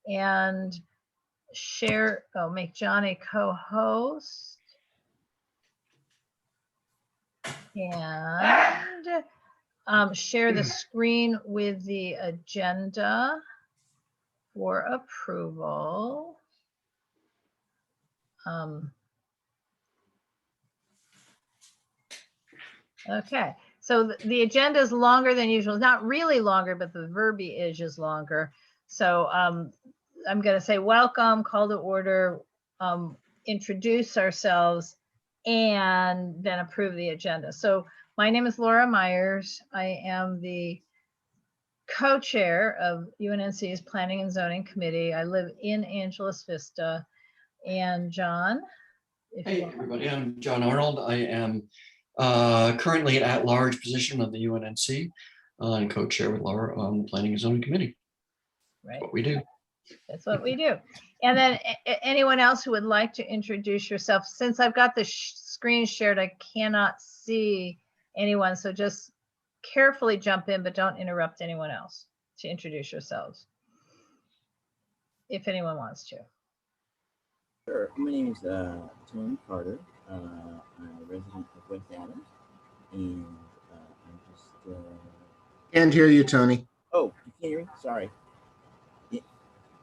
and share, make John a co-host. And share the screen with the agenda for approval. Okay, so the agenda is longer than usual. It's not really longer, but the verbiage is longer. So I'm going to say welcome, call to order, introduce ourselves, and then approve the agenda. So my name is Laura Myers. I am the co-chair of UNNC's Planning and Zoning Committee. I live in Angeles Vista. And John? Hey everybody, I'm John Arnold. I am currently an at-large position of the UNNC and co-chair with Laura on the Planning and Zoning Committee. Right. That's what we do. That's what we do. And then anyone else who would like to introduce yourself, since I've got the screen shared, I cannot see anyone. So just carefully jump in, but don't interrupt anyone else to introduce yourselves, if anyone wants to. Sure. My name is Tony Carter. I'm a resident of West Adams, and I'm just. Can't hear you, Tony. Oh, you can't hear me? Sorry. Yeah.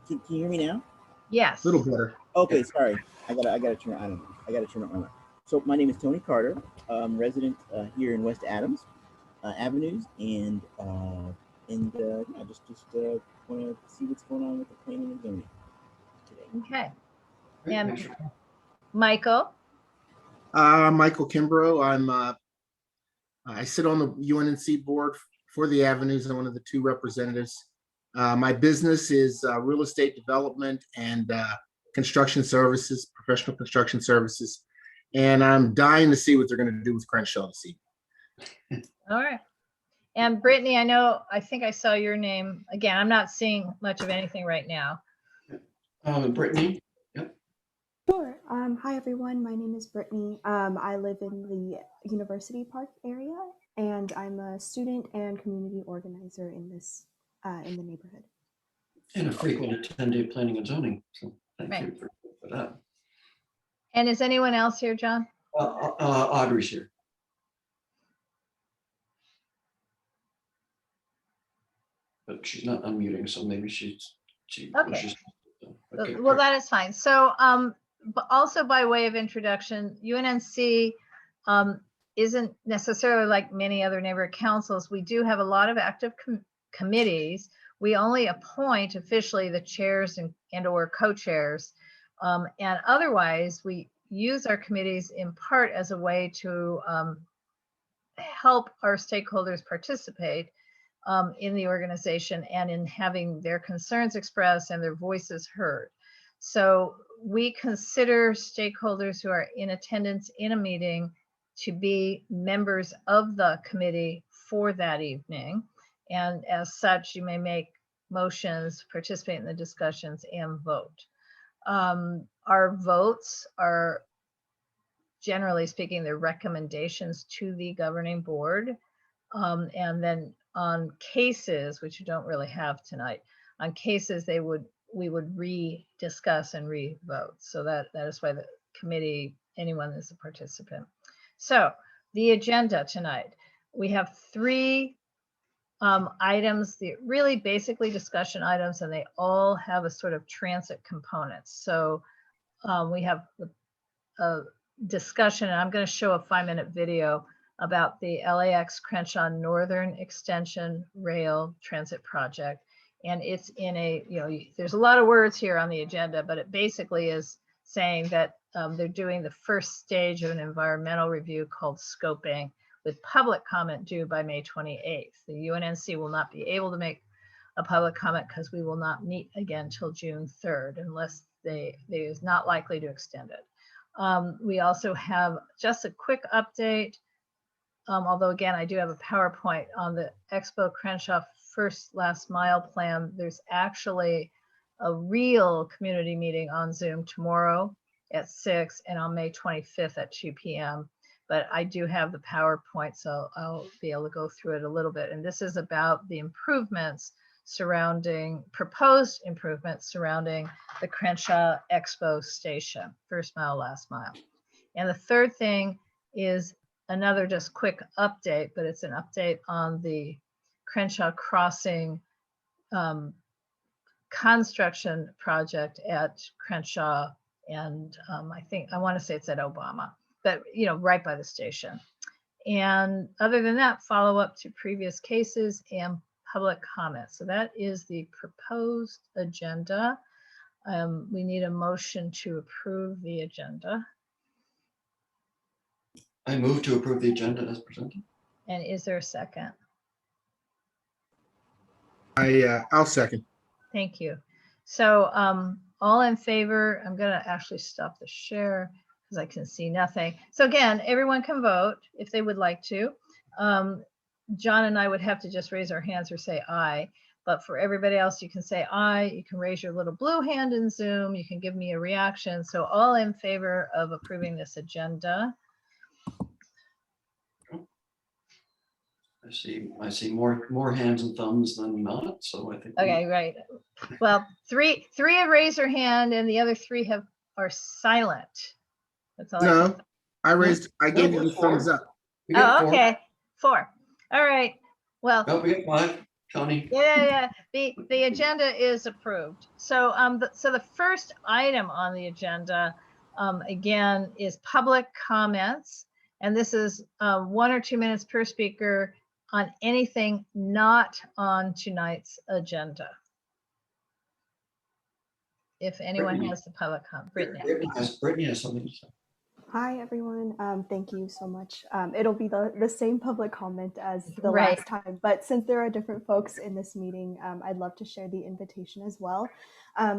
Can you hear me now? Yes. A little better. Okay, sorry. I gotta turn. I don't know. I gotta turn up my mic. So my name is Tony Carter. I'm resident here in West Adams Avenues, and yeah, just want to see what's going on with the planning and zoning today. Okay. And Michael? Michael Kimbrough. I sit on the UNNC board for the Avenues. I'm one of the two representatives. My business is real estate development and construction services, professional construction services. And I'm dying to see what they're going to do with Crenshaw this evening. All right. And Brittany, I think I saw your name. Again, I'm not seeing much of anything right now. Brittany? Sure. Hi, everyone. My name is Brittany. I live in the University Park area, and I'm a student and community organizer in this in the neighborhood. And a frequent attendee of Planning and Zoning. So thank you for that. And is anyone else here, John? Audrey's here. But she's not unmuting, so maybe she okay. Okay. Well, that is fine. So but also by way of introduction, UNNC isn't necessarily like many other neighborhood councils. We do have a lot of active committees. We only appoint officially the chairs and or co-chairs. And otherwise, we use our committees in part as a way to help our stakeholders participate in the organization and in having their concerns expressed and their voices heard. So we consider stakeholders who are in attendance in a meeting to be members of the committee for that evening. And as such, you may make motions, participate in the discussions, and vote. Our votes are, generally speaking, they're recommendations to the governing board. And then on cases, which you don't really have tonight, on cases we would re-discuss and re-vote. So that is why the committee, anyone is a participant. So the agenda tonight, we have 3 items, the really basically discussion items, and they all have a sort of transit component. So we have a discussion, and I'm going to show a 5-minute video about the LAX Crenshaw Northern Extension Rail Transit Project. And it's in a, there's a lot of words here on the agenda, but it basically is saying that they're doing the first stage of an environmental review called scoping, with public comment due by May 28th. The UNNC will not be able to make a public comment because we will not meet again till June 3rd, unless they is not likely to extend it. We also have just a quick update, although again, I do have a PowerPoint on the Expo Crenshaw first last mile plan. There's actually a real community meeting on Zoom tomorrow at 6 and on May 25th at 2 p.m. But I do have the PowerPoint, so I'll be able to go through it a little bit. And this is about the improvements surrounding, proposed improvements surrounding the Crenshaw Expo Station, first mile, last mile. And the third thing is another just quick update, but it's an update on the Crenshaw Crossing construction project at Crenshaw, and I want to say it's at Obama, but right by the station. And other than that, follow up to previous cases and public comments. So that is the proposed agenda. We need a motion to approve the agenda. I move to approve the agenda as presented. And is there a second? I'll second. Thank you. So all in favor, I'm going to actually stop the share because I can see nothing. So again, everyone can vote if they would like to. John and I would have to just raise our hands or say aye. But for everybody else, you can say aye. You can raise your little blue hand in Zoom. You can give me a reaction. So all in favor of approving this agenda. I see more hands and thumbs than not, so I think. Okay, right. Well, three have raised their hand and the other three are silent. That's all. No, I gave you the thumbs up. We got Oh, four. okay. 4. All right. Well, No, we got 5. Tony. yeah. The agenda is approved. So so the first item on the agenda again is public comments, and this is 1 or 2 minutes per speaker on anything not on tonight's agenda. If anyone Brittany. has the public comment, Brittany. Brittany has something to say. Hi, everyone. Thank you so much. It'll be the same public comment as the Right. last time, but since there are different folks in this meeting, I'd love to share the invitation as well.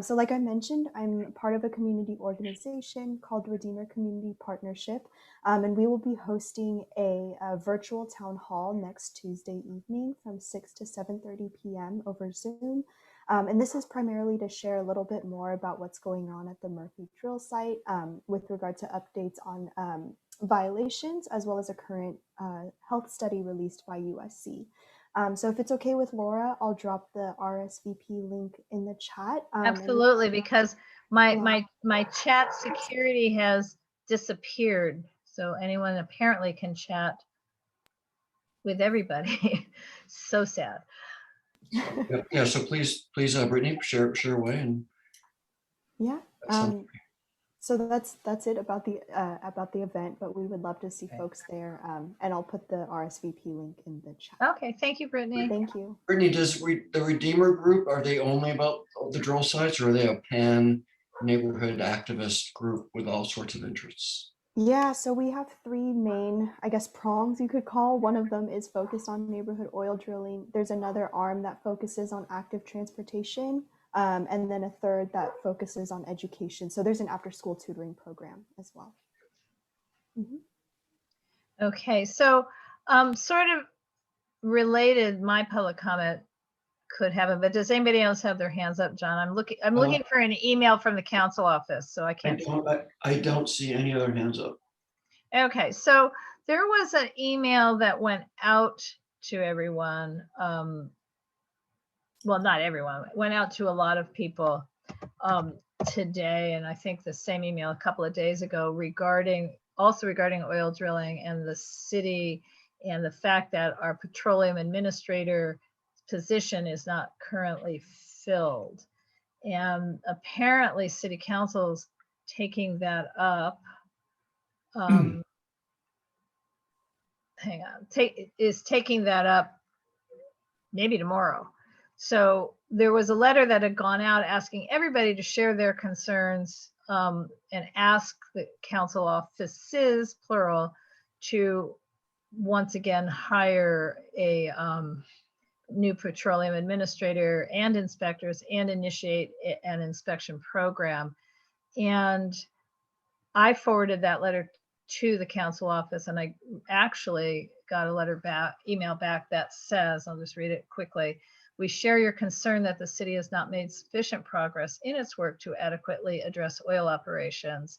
So like I mentioned, I'm part of a community organization called Redeemer Community Partnership, and we will be hosting a virtual town hall next Tuesday evening from 6 to 7:30 p.m. over Zoom. And this is primarily to share a little bit more about what's going on at the Murphy drill site with regard to updates on violations, as well as a current health study released by USC. So if it's okay with Laura, I'll drop the RSVP link in the chat. Absolutely, because my chat security has disappeared. So anyone apparently can chat with everybody. So sad. Yeah, so please, Brittany, share away and. Yeah. So that's it about the event, but we would love to see folks there, and I'll put the RSVP link in the chat. Okay, thank you, Brittany. Thank you. Brittany, does the Redeemer group, are they only about the drill sites, or are they a pan neighborhood activist group with all sorts of interests? Yeah, so we have 3 main, I guess, prongs you could call. One of them is focused on neighborhood oil drilling. There's another arm that focuses on active transportation, and then a third that focuses on education. So there's an after-school tutoring program as well. Mm-hmm. Okay, so sort of related, my public comment could have it, but does anybody else have their hands up, John? I'm looking for an email from the council office, so I can't. I don't see any other hands up. Okay, so there was an email that went out to everyone. Well, not everyone, it went out to a lot of people today, and I think the same email a couple of days ago regarding oil drilling and the city and the fact that our petroleum administrator position is not currently filled. And apparently city council's taking that up. Is taking that up maybe tomorrow. So there was a letter that had gone out asking everybody to share their concerns and ask the council offices, plural, to once again hire a new petroleum administrator and inspectors and initiate an inspection program. And I forwarded that letter to the council office, and I actually got a email back that says, I'll just read it quickly. We share your concern that the city has not made sufficient progress in its work to adequately address oil operations,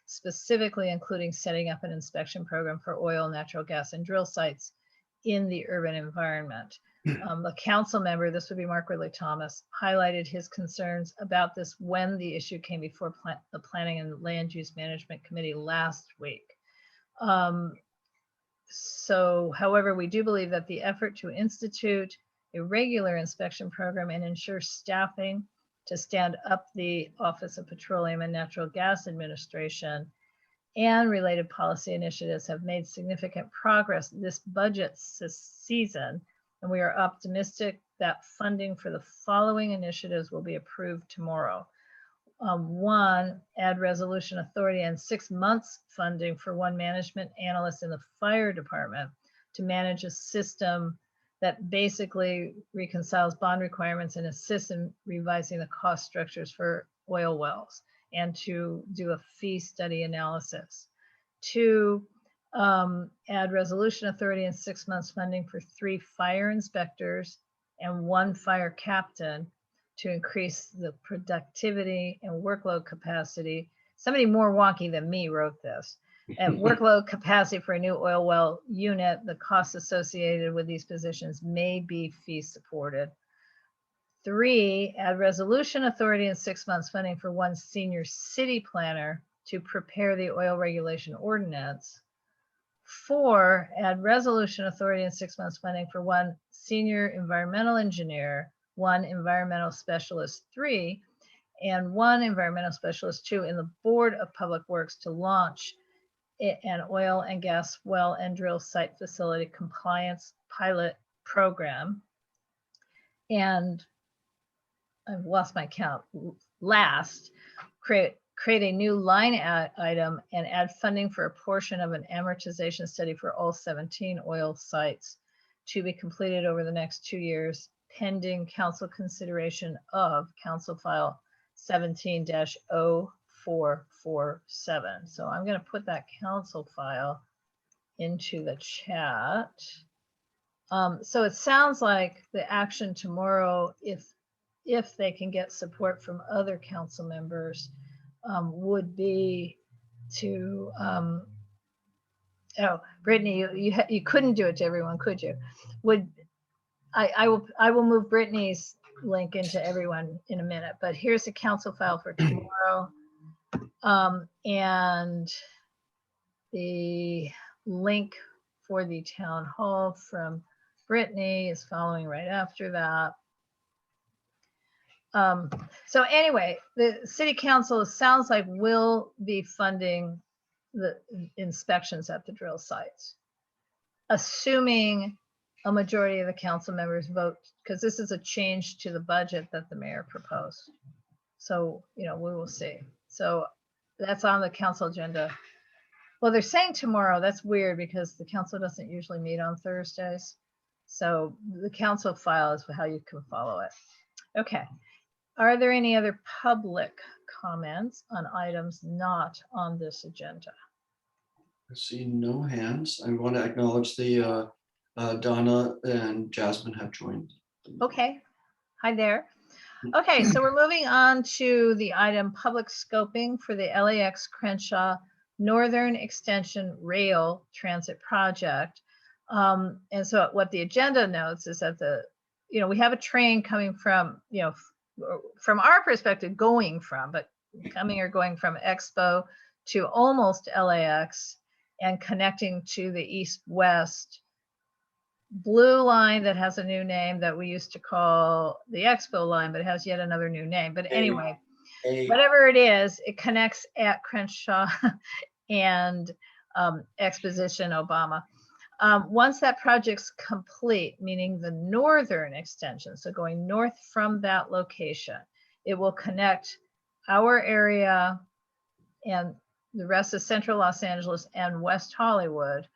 specifically including setting up an inspection program for oil, natural gas, and drill sites in the urban environment. The council member, this would be Mark Ridley Thomas, highlighted his concerns about this when the issue came before the Planning and Land Use Management Committee last week. So, however, we do believe that the effort to institute a regular inspection program and ensure staffing to stand up the Office of Petroleum and Natural Gas Administration and related policy initiatives have made significant progress this budget season, and we are optimistic that funding for the following initiatives will be approved tomorrow. One, add resolution authority and 6 months funding for one management analyst in the fire department to manage a system that basically reconciles bond requirements and assists in revising the cost structures for oil wells, and to do a fee study analysis. Two, add resolution authority and 6 months funding for 3 fire inspectors and 1 fire captain to increase the productivity and workload capacity. Somebody more wonky than me wrote this. And workload capacity for a new oil well unit, the costs associated with these positions may be fee supported. 3, add resolution authority and 6 months funding for 1 senior city planner to prepare the oil regulation ordinance. 4, add resolution authority and 6 months funding for 1 senior environmental engineer, 1 environmental specialist 3, and 1 environmental specialist 2 in the Board of Public Works to launch an oil and gas well and drill site facility compliance pilot program. And I've lost my count. Last, create a new line item and add funding for a portion of an amortization study for all 17 oil sites to be completed over the next 2 years, pending council consideration of Council File 17-0447. So I'm going to put that council file into the chat. So it sounds like the action tomorrow, if they can get support from other council members, would be to, oh, Brittany, you couldn't do it to everyone, could you? I will move Brittany's link into everyone in a minute, but here's the council file for tomorrow. And the link for the town hall from Brittany is following right after that. So anyway, the city council sounds like will be funding the inspections at the drill sites, assuming a majority of the council members vote, because this is a change to the budget that the mayor proposed. So, you know, we will see. So that's on the council agenda. Well, they're saying tomorrow. That's weird because the council doesn't usually meet on Thursdays. So the council file is how you can follow it. Okay. Are there any other public comments on items not on this agenda? I see no hands. I want to acknowledge the Donna and Jasmine have joined. Okay. Hi there. Okay, so we're moving on to the item public scoping for the LAX Crenshaw Northern Extension Rail Transit Project. And so what the agenda notes is that we have a train coming from, from our perspective, going from Expo to almost LAX and connecting to the east-west blue line that has a new name that we used to call the Expo line, but it has yet another new name. But anyway, whatever it is, it connects at Crenshaw and Exposition Obama. Once that project's complete, meaning the northern extension, so going north from that location, it will connect our area and the rest of central Los Angeles and West Hollywood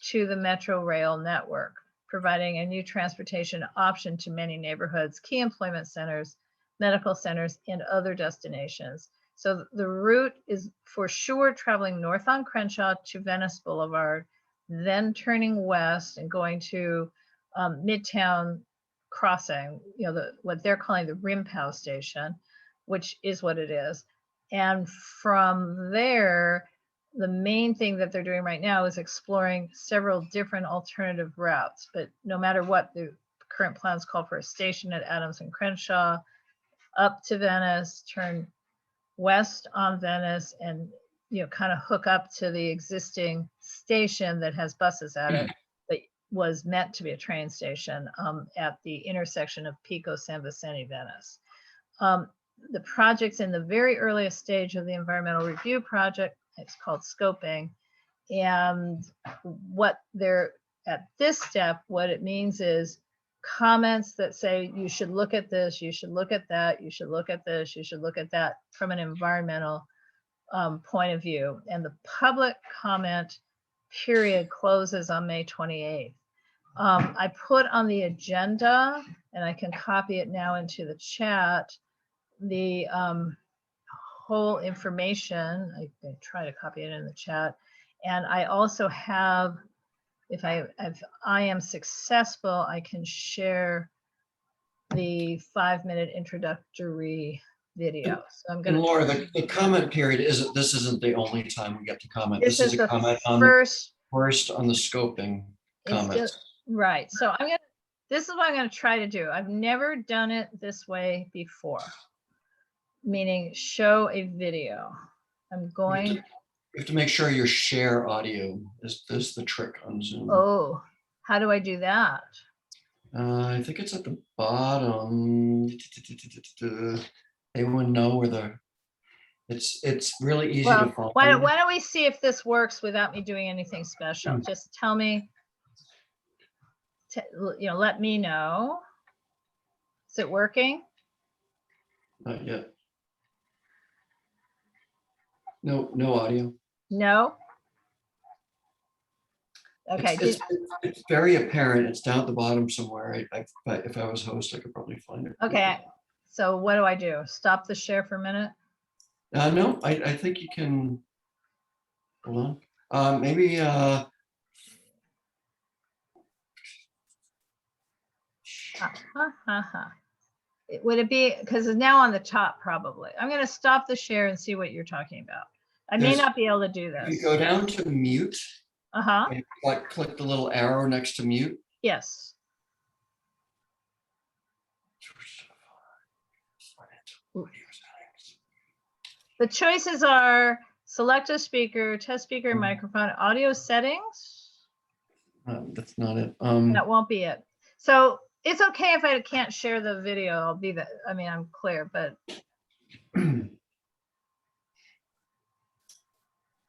to the Metro Rail network, providing a new transportation option to many neighborhoods, key employment centers, medical centers, and other destinations. So the route is for sure traveling north on Crenshaw to Venice Boulevard, then turning west and going to Midtown Crossing, what they're calling the Rimpow station, which is what it is. And from there, the main thing that they're doing right now is exploring several different alternative routes, but no matter what, the current plans call for a station at Adams and Crenshaw, up to Venice, turn west on Venice, and kind of hook up to the existing station that has buses at it that was meant to be a train station at the intersection of Pico, San Vicente, Venice. The project's in the very earliest stage of the environmental review project. It's called scoping. And what they're at this step, what it means is comments that say you should look at this, you should look at that, you should look at this, you should look at that from an environmental point of view. And the public comment period closes on May 28th. I put on the agenda, and I can copy it now into the chat, the whole information. I can try to copy it in the chat. And I also have, if I am successful, I can share the 5-minute introductory video. So I'm going And to. Laura, the comment period this isn't the only time we get to comment. This is a the comment first on the scoping comments. Right. So this is what I'm going to try to do. I've never done it this way before, meaning show a video. I'm going. You have to make sure your share audio is the trick on Zoom. Oh, how do I do that? I think it's at the bottom. Anyone know where it's really easy to find. Why don't we see if this works without me doing anything special? Just tell me, let me know. Is it working? Not yet. No audio. No. Okay. It's very apparent. It's down at the bottom somewhere. If I was host, I could probably find it. Okay. So what do I do? Stop the share for a minute? No, I think you can. Hold on. Maybe. Would it be, because it's now on the top probably. I'm going to stop the share and see what you're talking about. I may not be able to do this. You go down to mute. Uh-huh. And click the little arrow next to mute. Yes. The choices are select a speaker, test speaker, microphone, audio settings. That's not it. That won't be it. So it's okay if I can't share the video. I'll be that. I mean, I'm clear, but.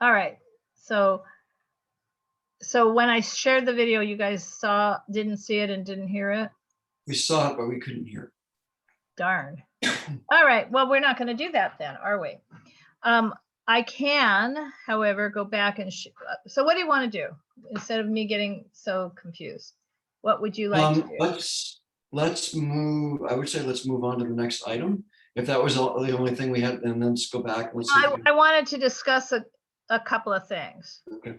All right. So when I shared the video, you guys didn't see it and didn't hear it? We saw it, but we couldn't hear it. Darn. All right. Well, we're not going to do that then, are we? I can, however, go back and so what do you want to do instead of me getting so confused? What would you like to do? Let's move. I would say let's move on to the next item. If that was the only thing we had, and then let's go back. I wanted to discuss a couple of things. Okay.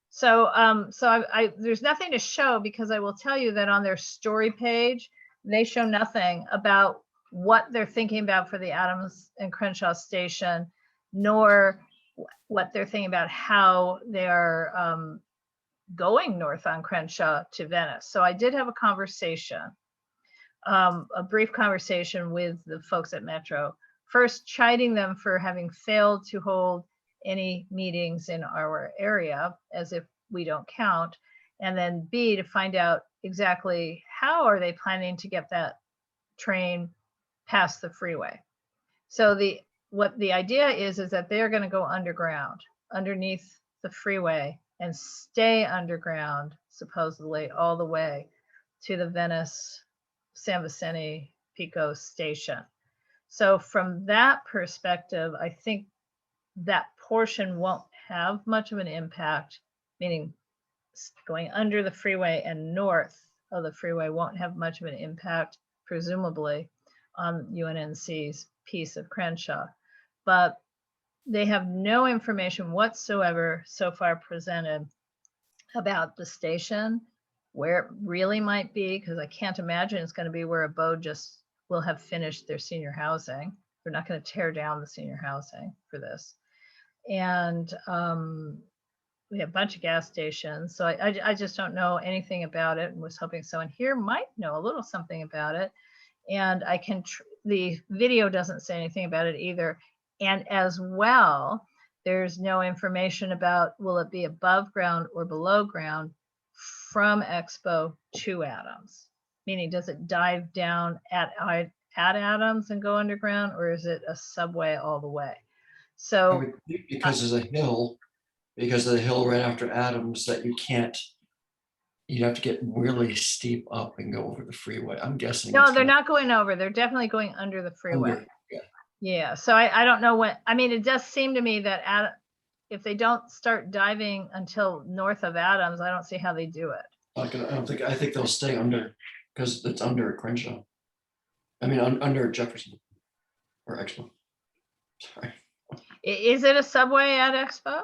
So there's nothing to show because I will tell you that on their story page, they show nothing about what they're thinking about for the Adams and Crenshaw station, nor what they're thinking about how they are going north on Crenshaw to Venice. So I did have a conversation, a brief conversation with the folks at Metro, first chiding them for having failed to hold any meetings in our area as if we don't count, and then B, to find out exactly how are they planning to get that train past the freeway. So what the idea is that they're going to go underground underneath the freeway and stay underground supposedly all the way to the Venice San Vicente Pico station. So from that perspective, I think that portion won't have much of an impact, meaning going under the freeway and north of the freeway won't have much of an impact, presumably, on UNNC's piece of Crenshaw. But they have no information whatsoever so far presented about the station, where it really might be, because I can't imagine it's going to be where Abode just will have finished their senior housing. They're not going to tear down the senior housing for this. And we have a bunch of gas stations. So I just don't know anything about it, and was hoping someone here might know a little something about it. And I can, the video doesn't say anything about it either. And as well, there's no information about, will it be above ground or below ground from Expo to Adams? Meaning, does it dive down at Adams and go underground, or is it a subway all the way? I So would think because there's a hill, because of the hill right after Adams, that you can't, you'd have to get really steep up and go over the freeway. I'm guessing. no, it's they're gonna not going over. They're definitely going under the freeway. under- yeah. Yeah. So I don't know when. I mean, it does seem to me that if they don't start diving until north of Adams, I don't see how they do it. I think they'll stay under, because it's under Crenshaw. I mean, under Jefferson or Expo. Sorry. Is it a subway at Expo?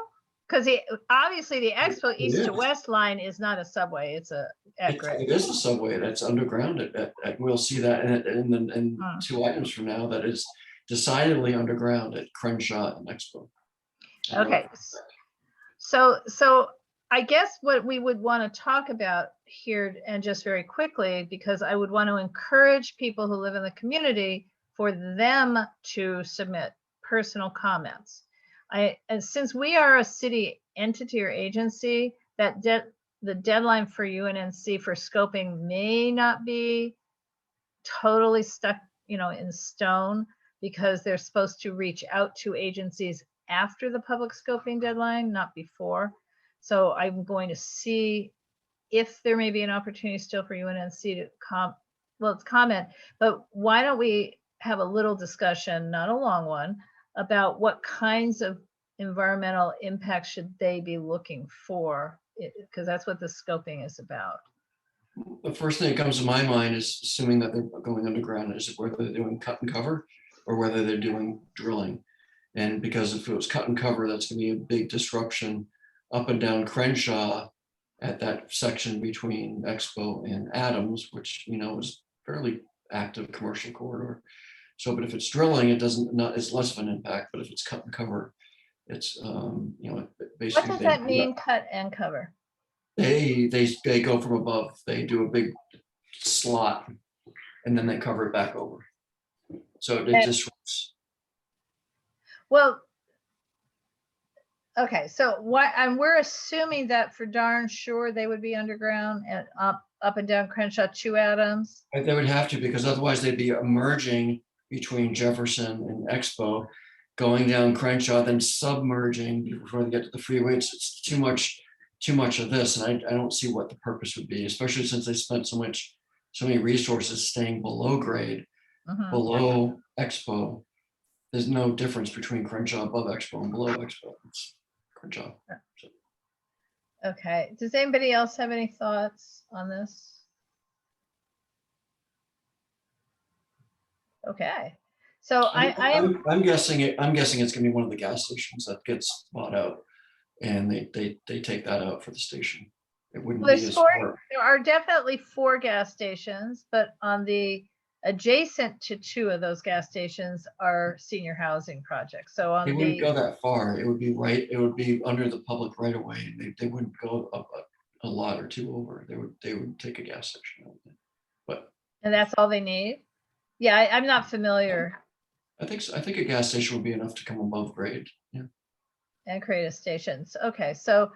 Because obviously the Expo It east to is. west line is not a subway. It's a at Gray. It is a subway that's underground. We'll see that in Hmm. 2 items from now. That is decidedly underground at Crenshaw and Expo. Okay. So I guess what we would want to talk about here, and just very quickly, because I would want to encourage people who live in the community for them to submit personal comments. And since we are a city entity or agency, that the deadline for UNNC for scoping may not be totally stuck, in stone, because they're supposed to reach out to agencies after the public scoping deadline, not before. So I'm going to see if there may be an opportunity still for UNNC to comment, but why don't we have a little discussion, not a long one, about what kinds of environmental impact should they be looking for, because that's what the scoping is about. The first thing that comes to my mind is, assuming that they're going underground, is whether they're doing cut and cover or whether they're doing drilling. And because if it was cut and cover, that's going to be a big disruption up and down Crenshaw at that section between Expo and Adams, which is fairly active commercial corridor. So, but if it's drilling, it's less of an impact. But if it's cut and cover, it's basically. What does that mean, cut and cover? They go from above. They do a big slot, and then they cover it back over. So it disrupts. Well, okay. So we're assuming that for darn sure they would be underground and up and down Crenshaw to Adams. They would have to, because otherwise they'd be emerging between Jefferson and Expo, going down Crenshaw, then submerging before they get to the freeway. It's too much of this, and I don't see what the purpose would be, especially since they spent so many resources staying below grade, below Expo. There's no difference between Crenshaw above Expo and below Expo. It's Crenshaw. So. Okay. Does anybody else have any thoughts on this? Okay. So I'm guessing it's going to be one of the gas stations that gets bought out, and they take that out for the station. It wouldn't be as far. There are definitely 4 gas stations, but on the adjacent to 2 of those gas stations are senior housing projects. So on They wouldn't go that far. It would be it would be under the public right away. They wouldn't go up a lot or 2 over. They would take a gas station. And that's all they need. Yeah, I'm not familiar. I think so. I think a gas station would be enough to come above grade. Yeah. And create a station. Okay, so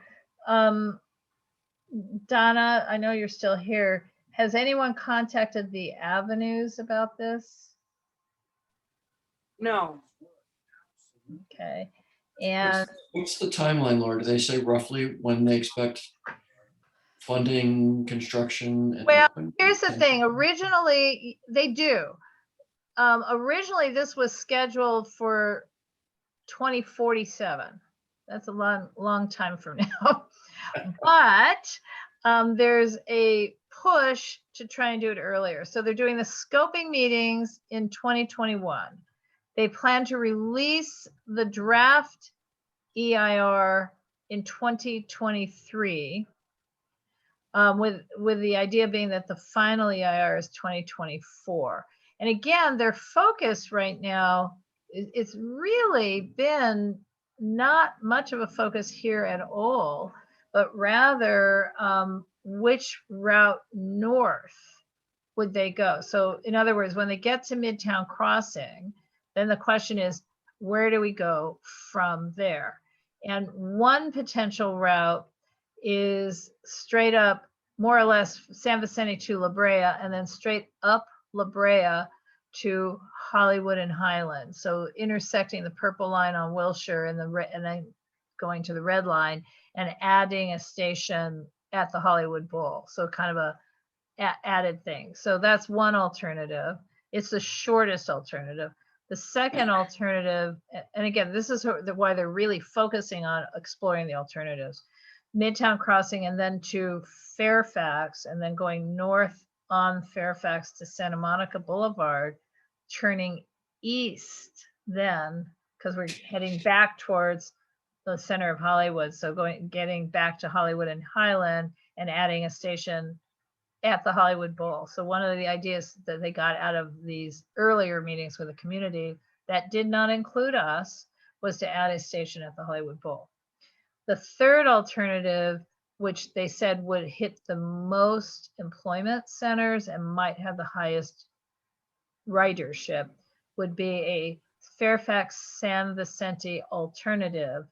Donna, I know you're still here. Has anyone contacted the Avenues about this? No. Okay. And what's the timeline, Laura? Do they say roughly when they expect funding, construction? well, here's the thing. Originally, they do. Originally, this was scheduled for 2047. That's a long time from now. But there's a push to try and do it earlier. So they're doing the scoping meetings in 2021. They plan to release the draft EIR in 2023, with the idea being that the final EIR is 2024. And again, their focus right now, it's really been not much of a focus here at all, but rather which route north would they go? So in other words, when they get to Midtown Crossing, then the question is, where do we go from there? And one potential route is straight up, more or less, San Vicente to La Brea, and then straight up La Brea to Hollywood and Highland. So intersecting the purple line on Wilshire and then going to the red line and adding a station at the Hollywood Bowl. So kind of a added thing. So that's one alternative. It's the shortest alternative. The second alternative, and again, this is why they're really focusing on exploring the alternatives, Midtown Crossing and then to Fairfax, and then going north on Fairfax to Santa Monica Boulevard, turning east then, because we're heading back towards the center of Hollywood. So getting back to Hollywood and Highland and adding a station at the Hollywood Bowl. So one of the ideas that they got out of these earlier meetings with the community that did not include us was to add a station at the Hollywood Bowl. The third alternative, which they said would hit the most employment centers and might have the highest ridership, would be a Fairfax San Vicente alternative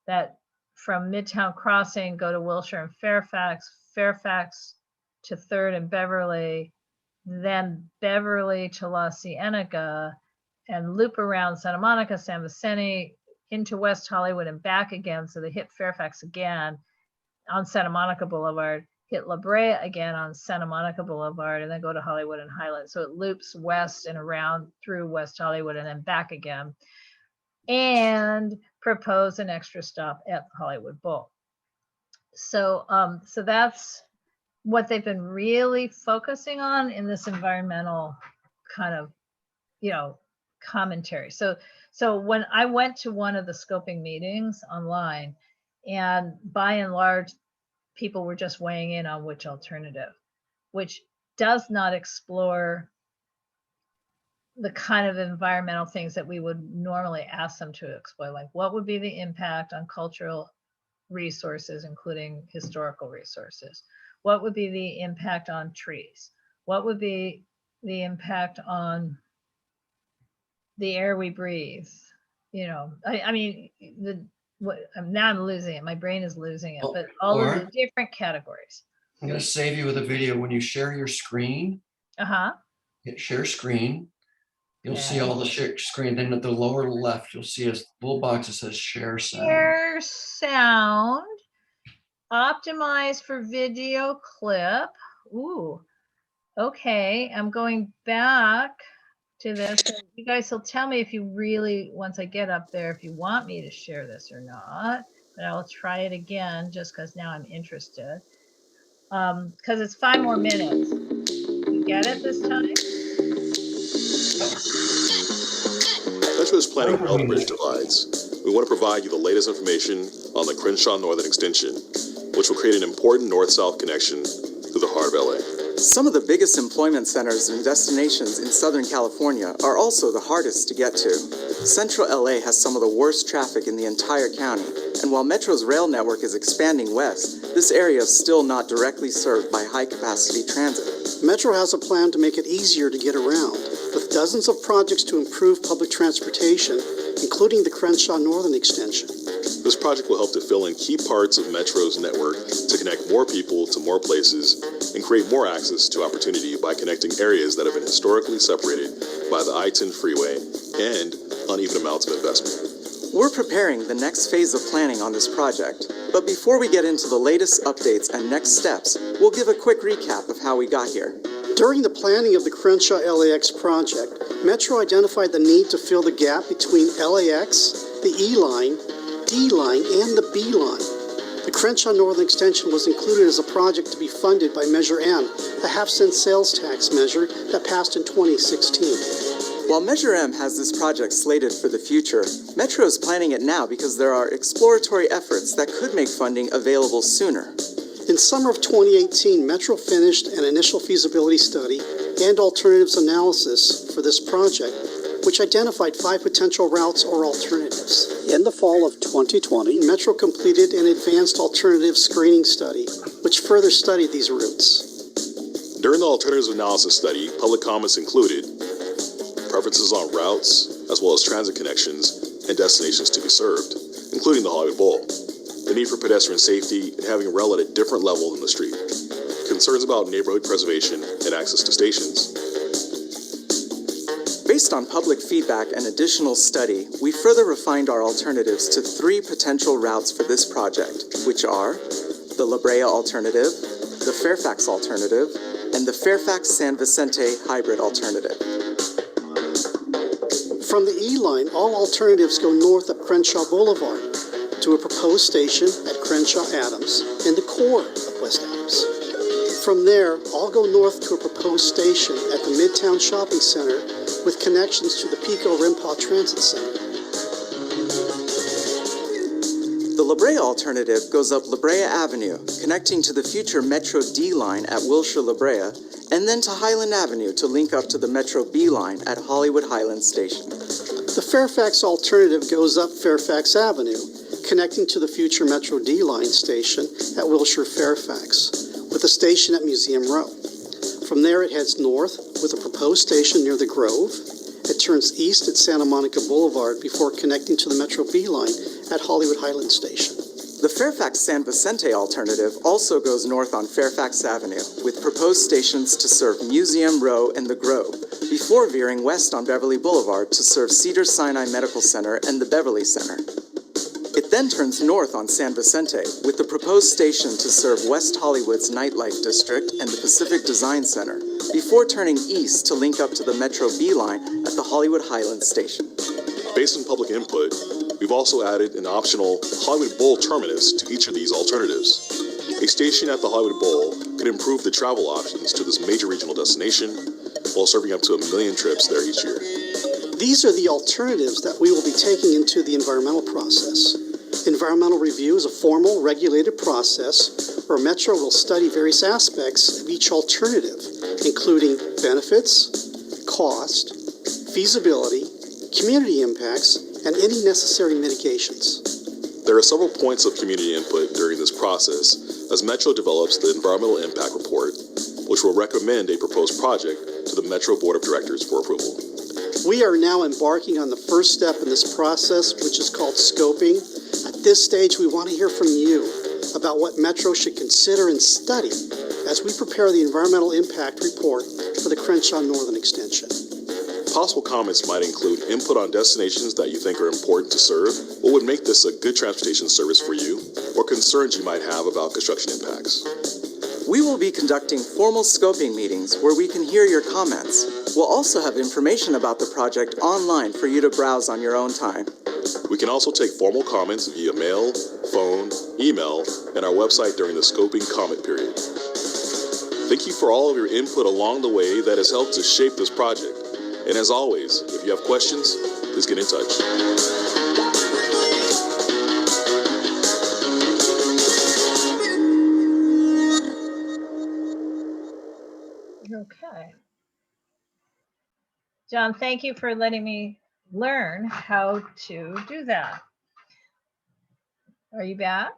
that from Midtown Crossing go to Wilshire and Fairfax to 3rd and Beverly, then Beverly to La Cienega, and loop around Santa Monica, San Vicente, into West Hollywood and back again. So they hit Fairfax again on Santa Monica Boulevard, hit La Brea again on Santa Monica Boulevard, and then go to Hollywood and Highland. So it loops west and around through West Hollywood and then back again, and propose an extra stop at the Hollywood Bowl. So, so that's what they've been really focusing on in this environmental kind of, commentary. So when I went to one of the scoping meetings online, and by and large, people were just weighing in on which alternative, which does not explore the kind of environmental things that we would normally ask them to explore, like what would be the impact on cultural resources, including historical resources? What would be the impact on trees? What would be the impact on the air we breathe? Now I'm losing it. My brain is losing it, but all of the different categories. I'm going to save you with a video. When you share your screen, hit share screen, you'll see all the share screen. Then at the lower left, you'll see a little box that says share sound. Share sound. Optimize for video clip. Ooh, okay. I'm going back to this. And you guys will tell me if you really, once I get up there, if you want me to share this or not. But I'll try it again just because now I'm interested. Because it's 5 more minutes. You get it this time? Metro's planning for health bridge divides. We want to provide you the latest information on the Crenshaw Northern Extension, which will create an important north-south connection through the heart of LA. Some of the biggest employment centers and destinations in Southern California are also the hardest to get to. Central LA has some of the worst traffic in the entire county, and while Metro's rail network is expanding west, this area is still not directly served by high-capacity transit. Metro has a plan to make it easier to get around, with dozens of projects to improve public transportation, including the Crenshaw Northern Extension. This project will help to fill in key parts of Metro's network to connect more people to more places and create more access to opportunity by connecting areas that have been historically separated by the I-10 freeway and uneven amounts of investment. We're preparing the next phase of planning on this project, but before we get into the latest updates and next steps, we'll give a quick recap of how we got here. During the planning of the Crenshaw LAX project, Metro identified the need to fill the gap between LAX, the E-line, D-line, and the B-line. The Crenshaw Northern Extension was included as a project to be funded by Measure M, a half-cent sales tax measure that passed in 2016. While Measure M has this project slated for the future, Metro is planning it now because there are exploratory efforts that could make funding available sooner. In summer of 2018, Metro finished an initial feasibility study and alternatives analysis for this project which identified 5 potential routes or alternatives. In the fall of 2020, Metro completed an advanced alternative screening study, which further studied these routes. During the alternatives analysis study, public comments included preferences on routes, as well as transit connections and destinations to be served, including the Hollywood Bowl, the need for pedestrian safety and having rail at a different level than the street, concerns about neighborhood preservation and access to stations. Based on public feedback and additional study, we further refined our alternatives to 3 potential routes for this project, which are the La Brea alternative, the Fairfax alternative, and the Fairfax-San Vicente hybrid alternative. From the E line, all alternatives go north up Crenshaw Boulevard to a proposed station at Crenshaw Adams in the core of West Adams. From there, all go north to a proposed station at the Midtown Shopping Center with connections to the Pico Rimpau Transit Center. The La Brea alternative goes up La Brea Avenue, connecting to the future Metro D line at Wilshire La Brea, and then to Highland Avenue to link up to the Metro B line at Hollywood Highland Station. The Fairfax alternative goes up Fairfax Avenue, connecting to the future Metro D line station at Wilshire Fairfax, with a station at Museum Row. From there, it heads north with a proposed station near the Grove. It turns east at Santa Monica Boulevard before connecting to the Metro B line at Hollywood Highland Station. The Fairfax-San Vicente alternative also goes north on Fairfax Avenue, with proposed stations to serve Museum Row and the Grove, before veering west on Beverly Boulevard to serve Cedars-Sinai Medical Center and the Beverly Center. It then turns north on San Vicente, with the proposed station to serve West Hollywood's Nightlife District and the Pacific Design Center, before turning east to link up to the Metro B line at the Hollywood Highland Station. Based on public input, we've also added an optional Hollywood Bowl terminus to each of these alternatives. A station at the Hollywood Bowl could improve the travel options to this major regional destination while serving up to 1 million trips there each year. These are the alternatives that we will be taking into the environmental process. Environmental review is a formal, regulated process where Metro will study various aspects of each alternative, including benefits, cost, feasibility, community impacts, and any necessary mitigations. There are several points of community input during this process as Metro develops the Environmental Impact Report, which will recommend a proposed project to the Metro Board of Directors for approval. We are now embarking on the first step in this process, which is called scoping. At this stage, we want to hear from you about what Metro should consider and study as we prepare the Environmental Impact Report for the Crenshaw Northern Extension. Possible comments might include input on destinations that you think are important to serve, what would make this a good transportation service for you, or concerns you might have about construction impacts. We will be conducting formal scoping meetings where we can hear your comments. We'll also have information about the project online for you to browse on your own time. We can also take formal comments via mail, phone, email, and our website during the scoping comment period. Thank you for all of your input along the way that has helped to shape this project. And as always, if you have questions, please get in touch. Okay. John, thank you for letting me learn how to do that. Are you back?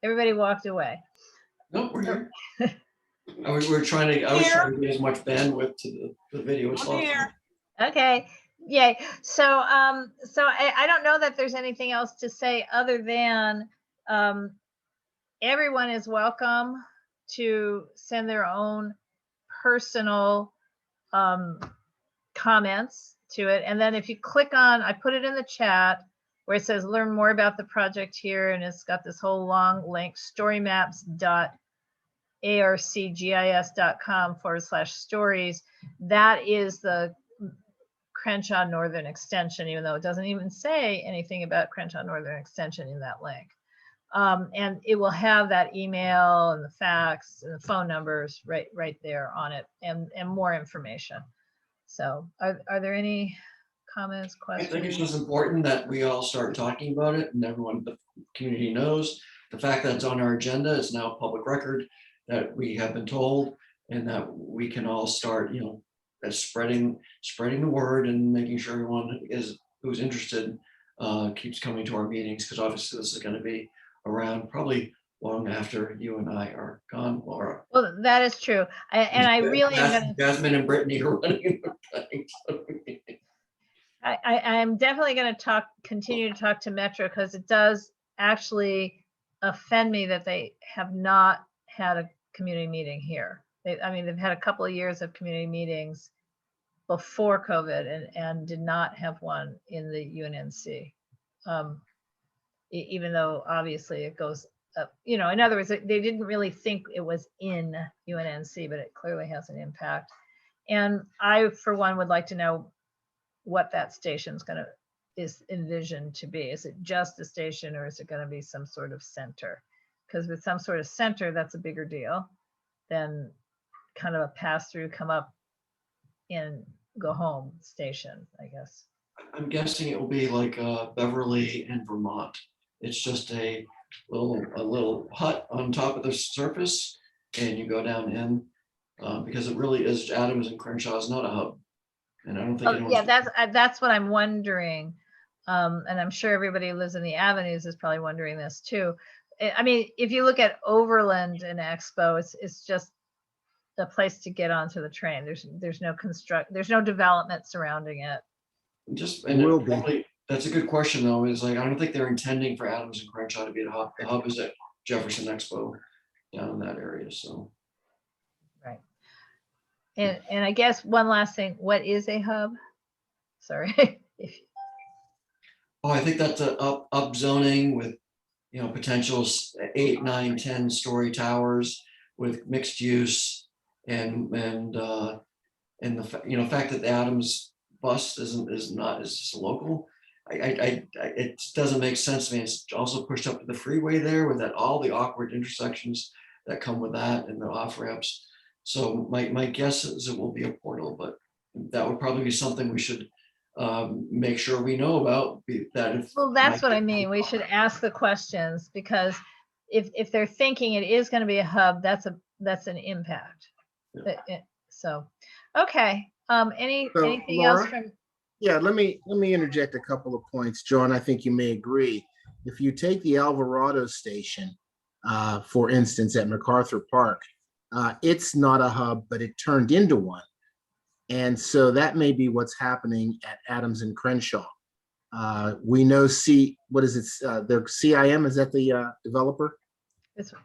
Everybody walked away. Nope, we're here. I was trying to get as much bandwidth to the video as possible. Okay, yay. So I don't know that there's anything else to say other than everyone is welcome to send their own personal comments to it. And then if you click on, I put it in the chat where it says learn more about the project here, and it's got this whole long link, storymaps.arcgis.com/stories. That is the Crenshaw Northern Extension, even though it doesn't even say anything about Crenshaw Northern Extension in that link. And it will have that email and the fax and the phone numbers right there on it, and more information. So are there any comments, questions? I think it's just important that we all start talking about it and everyone, the community knows. The fact that it's on our agenda is now public record, that we have been told, and that we can all start, spreading the word and making sure everyone who's interested keeps coming to our meetings, because obviously this is going to be around probably long after you and I are gone, Laura. Well, that is true. And I really am going to, Jasmine and Brittany are running the thing. I'm definitely going to continue to talk to Metro, because it does actually offend me that they have not had a community meeting here. I mean, they've had a couple of years of community meetings before COVID and did not have one in the UNNC. Even though obviously it goes up, in other words, they didn't really think it was in UNNC, but it clearly has an impact. And I, for one, would like to know what that station's is envisioned to be. Is it just a station, or is it going to be some sort of center? Because with some sort of center, that's a bigger deal than kind of a pass through, come up and go home station, I guess. I'm guessing it will be like Beverly and Vermont. It's just a little hut on top of the surface, and you go down in, because it really is, Adams and Crenshaw is not a hub. And I don't think Oh, yeah, that's what I'm wondering. And I'm sure everybody who lives in the Avenues is probably wondering this too. I mean, if you look at Overland and Expo, it's just a place to get onto the train. There's no development surrounding it. Will be. That's a good question though, is like, I don't think they're intending for Adams and Crenshaw to be the hub. The hub is at Jefferson Expo down in that area, so. Right. And I guess one last thing, what is a hub? Sorry. Oh, I think that's a up zoning with, potential 8, 9, 10 story towers with mixed use, and the fact that the Adams bus is just local. It doesn't make sense to me. It's also pushed up to the freeway there with all the awkward intersections that come with that and the off ramps. So my guess is it will be a portal, but that would probably be something we should make sure we know about. Well, that's what I mean. We should ask the questions, because if they're thinking it is going to be a hub, that's an impact. Yeah. So, okay. Anything Laura? else from? Yeah, let me interject a couple of points, John. I think you may agree. If you take the Alvarado station, for instance, at MacArthur Park, it's not a hub, but it turned into one. And so that may be what's happening at Adams and Crenshaw. We know what is it? The CIM, is that the developer?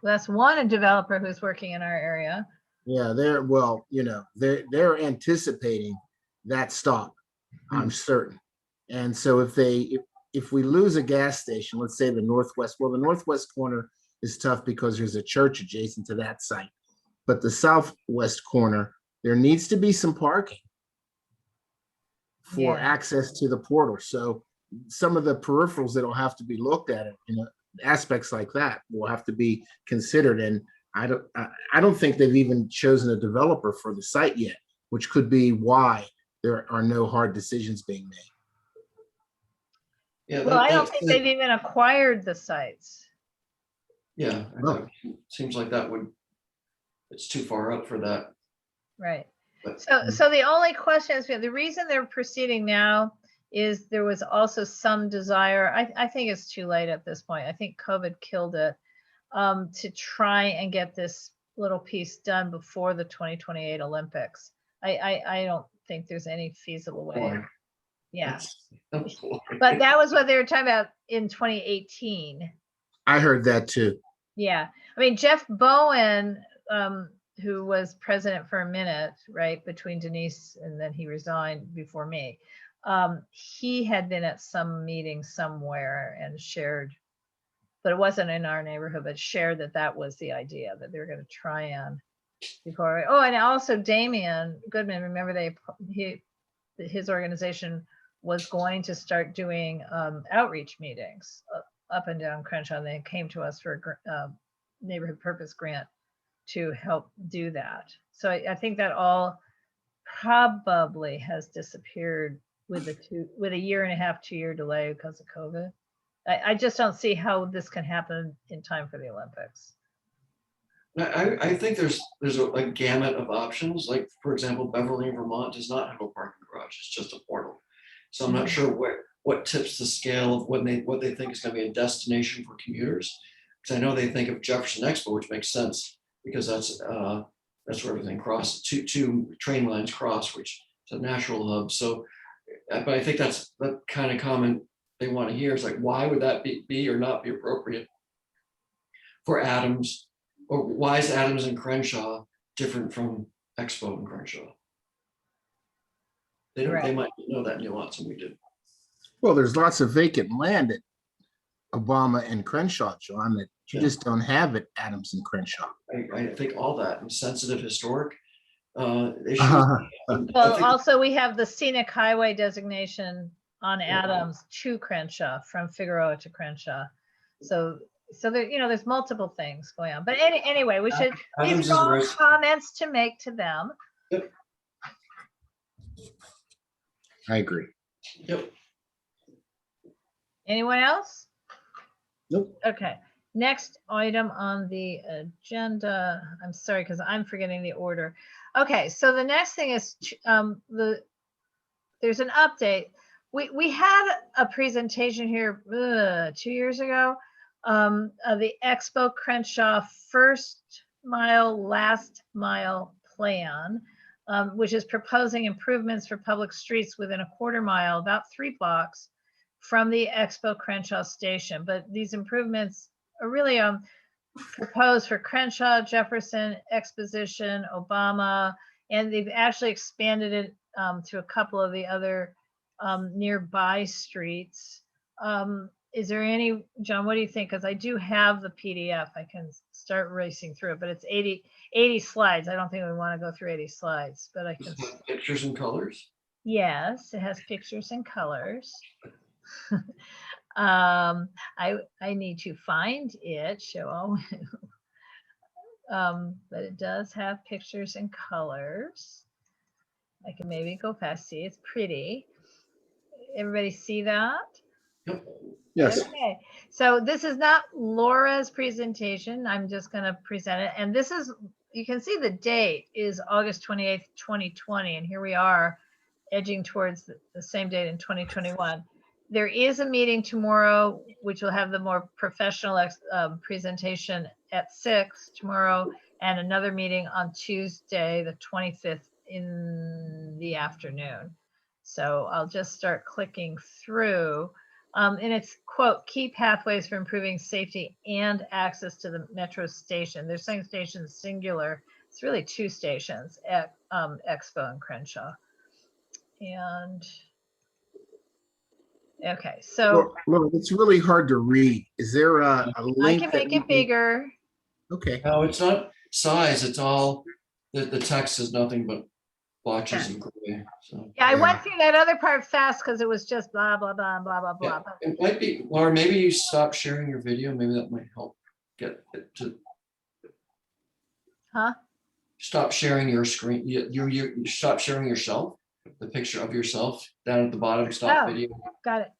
That's one developer who's working in our area. Yeah, they're anticipating that stop. I'm certain. And so if we lose a gas station, let's say the northwest corner is tough because there's a church adjacent to that site. But the southwest corner, there needs to be some parking for access to the portal. So some of the peripherals that'll have to be looked at, aspects like that will have to be considered. And I don't think they've even chosen a developer for the site yet, which could be why there are no hard decisions being made. Yeah, Well, I don't think they've even acquired the sites. Yeah, seems like it's too far up for that. Right. But, So the only question is, the reason they're proceeding now is there was also some desire, I think it's too late at this point. I think COVID killed it, to try and get this little piece done before the 2028 Olympics. I don't think there's any feasible way. Boy. Yeah. Boy. But that was what they were talking about in 2018. I heard that too. Yeah. I mean, Jeff Bowen, who was president for a minute, right, between Denise and then he resigned before me. He had been at some meeting somewhere and shared, but it wasn't in our neighborhood, but shared that was the idea, that they were going to try and before. And also Damian Goodman, remember his organization was going to start doing outreach meetings up and down Crenshaw, and they came to us for a neighborhood purpose grant to help do that. So I think that all probably has disappeared with a 1.5 to 2 year delay because of COVID. I just don't see how this can happen in time for the Olympics. I think there's a gamut of options. Like, for example, Beverly, Vermont does not have a parking garage. It's just a portal. So I'm not sure what tips the scale of what they think is going to be a destination for commuters. Because I know they think of Jefferson Expo, which makes sense because that's where everything crosses. Two train lines cross, which is a natural hub. So, but I think that's the kind of comment they want to hear. Is like, why would that be or not be appropriate for Adams? Or why is Adams and Crenshaw different from Expo and Crenshaw? They don't. Right. They might know that nuance, and we do. Well, there's lots of vacant land at Obama and Crenshaw, John, that you just don't have at Adams and Crenshaw. I think all that and sensitive historic issues. Well, also we have the scenic highway designation on Adams to Crenshaw, from Figueroa to Crenshaw. So there, there's multiple things going on. But anyway, these are all comments to make to them. Yep. I agree. Yep. Anyone else? Nope. Okay. Next item on the agenda. I'm sorry, because I'm forgetting the order. Okay, so the next thing is there's an update. We had a presentation here 2 years ago of the Expo Crenshaw first mile, last mile plan, which is proposing improvements for public streets within a quarter mile, about 3 blocks from the Expo Crenshaw station. But these improvements are really proposed for Crenshaw, Jefferson, Exposition, Obama, and they've actually expanded it to a couple of the other nearby streets. Is there any, John, what do you think? Because I do have the PDF. I can start racing through it, but it's 80 slides. I don't think we want to go through 80 slides, but I can. Pictures and colors? Yes, it has pictures and colors. I need to find it, but it does have pictures and colors. I can maybe go fast. See, it's pretty. Everybody see that? Yep. Yes. Okay, so this is not Laura's presentation. I'm just going to present it. And this is, you can see the date is August 28th, 2020. And here we are edging towards the same date in 2021. There is a meeting tomorrow, which will have the more professional presentation at 6 tomorrow, and another meeting on Tuesday, the 25th in the afternoon. So I'll just start clicking through. And it's, quote, key pathways for improving safety and access to the metro station. They're saying station singular. It's really 2 stations at Expo and Crenshaw. And okay, so well, it's really hard to read. Is there a link? I can make it bigger. Okay. No, it's not size. It's all the text is nothing but blotches and gray. So Yeah, I went through that other part fast because it was just blah blah blah blah blah blah. it might be, Laura. Maybe you stop sharing your video. Maybe that might help get it to. Huh? Stop sharing your screen. You stop sharing yourself. The picture of yourself down at the bottom. Stop video. Got it.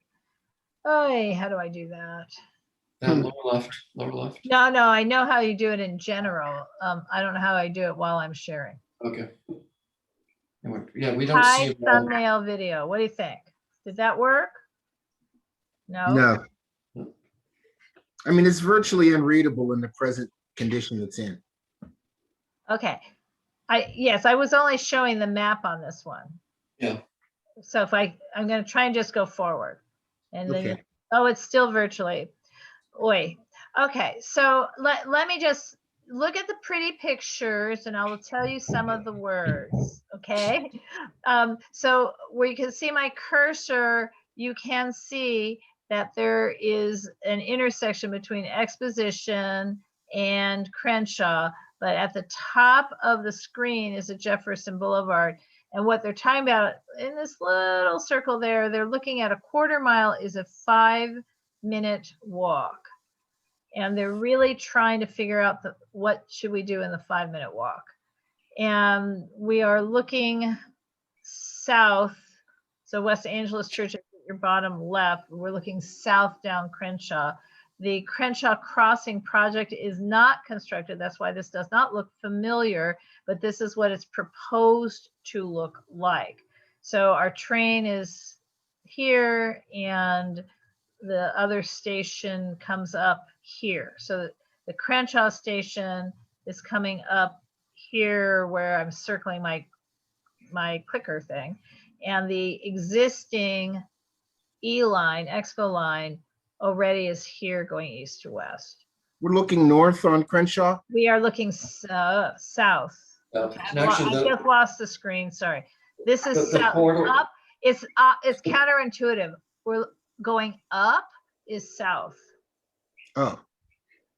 Oh, how do I do that? Down lower left. Lower left. No, I know how you do it in general. I don't know how I do it while I'm sharing. Okay. Yeah, we don't Hide see it. thumbnail video. What do you think? Did that work? No. No. I mean, it's virtually unreadable in the present condition it's in. Okay. Yes, I was only showing the map on this one. Yeah. So if I'm going to try and just go forward, and then Okay. oh, it's still virtually. Oi. Okay, so let me just look at the pretty pictures, and I will tell you some of the words. Okay. So where you can see my cursor, you can see that there is an intersection between Exposition and Crenshaw, but at the top of the screen is a Jefferson Boulevard. And what they're talking about in this little circle there, they're looking at a quarter mile is a 5-minute walk. And they're really trying to figure out what should we do in the 5-minute walk. And we are looking south. So West Angeles Church at your bottom left, we're looking south down Crenshaw. The Crenshaw Crossing project is not constructed. That's why this does not look familiar, but this is what it's proposed to look like. So our train is here and the other station comes up here. So the Crenshaw station is coming up here where I'm circling my clicker thing. And the existing E line, Expo line, already is here going east to west. We're looking north on Crenshaw. We are looking south. And I actually, just lost the screen, sorry. This is the south, corridor- up. It's counterintuitive. We're going up is south. Oh,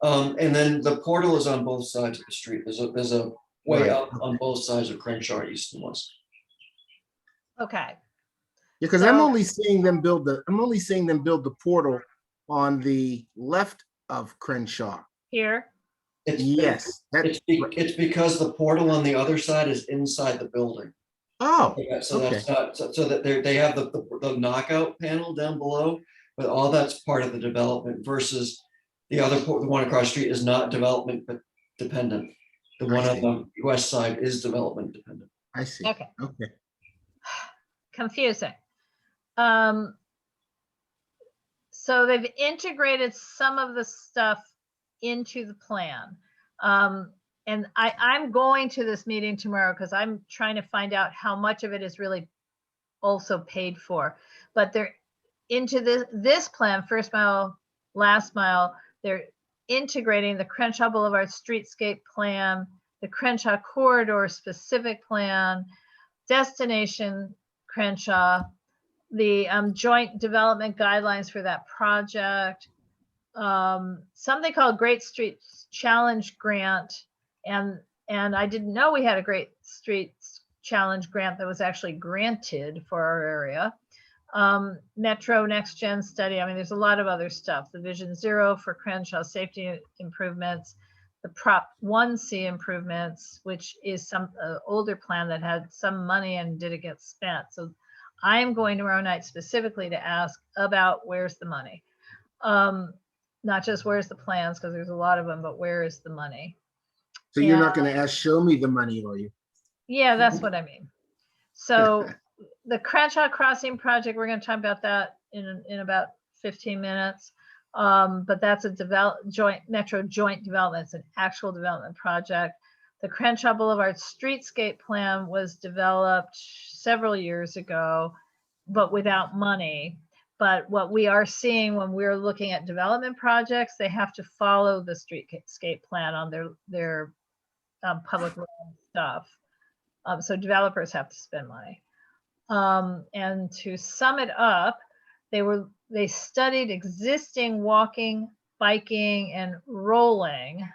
and then the portal is on both sides of the street. There's a way Right. up on both sides of Crenshaw, east and west. Okay, yeah, because I'm So- only seeing them build the portal on the left of Crenshaw. here. Yes. It's because the portal on the other side is inside the building. Oh, Yeah, so okay. that's not, so that they have the knockout panel down below, but all that's part of the development versus the one across the street is not development but dependent. The one on the west side is development dependent. I see. Okay. Okay. Confusing. So they've integrated some of the stuff into the plan. And I'm going to this meeting tomorrow because I'm trying to find out how much of it is really also paid for. But they're into this plan, first mile, last mile, they're integrating the Crenshaw Boulevard streetscape plan, the Crenshaw corridor specific plan, destination Crenshaw, the joint development guidelines for that project, something called Great Streets Challenge Grant. And I didn't know we had a Great Streets Challenge grant that was actually granted for our area. Metro Next Gen study. I mean, there's a lot of other stuff. The Vision Zero for Crenshaw safety improvements, the Prop 1C improvements, which is some older plan that had some money and didn't get spent. So I'm going tomorrow night specifically to ask about where's the money. Not just where's the plans, because there's a lot of them, but where is the money? So you're not going to ask, show me the money, are you? Yeah, that's what I mean. So the Crenshaw Crossing project, we're going to talk about that in about 15 minutes. But that's a Metro joint development. It's an actual development project. The Crenshaw Boulevard streetscape plan was developed several years ago, but without money. But what we are seeing when we're looking at development projects, they have to follow the streetscape plan on their public stuff. So developers have to spend money. And to sum it up, they studied existing walking, biking, and rolling.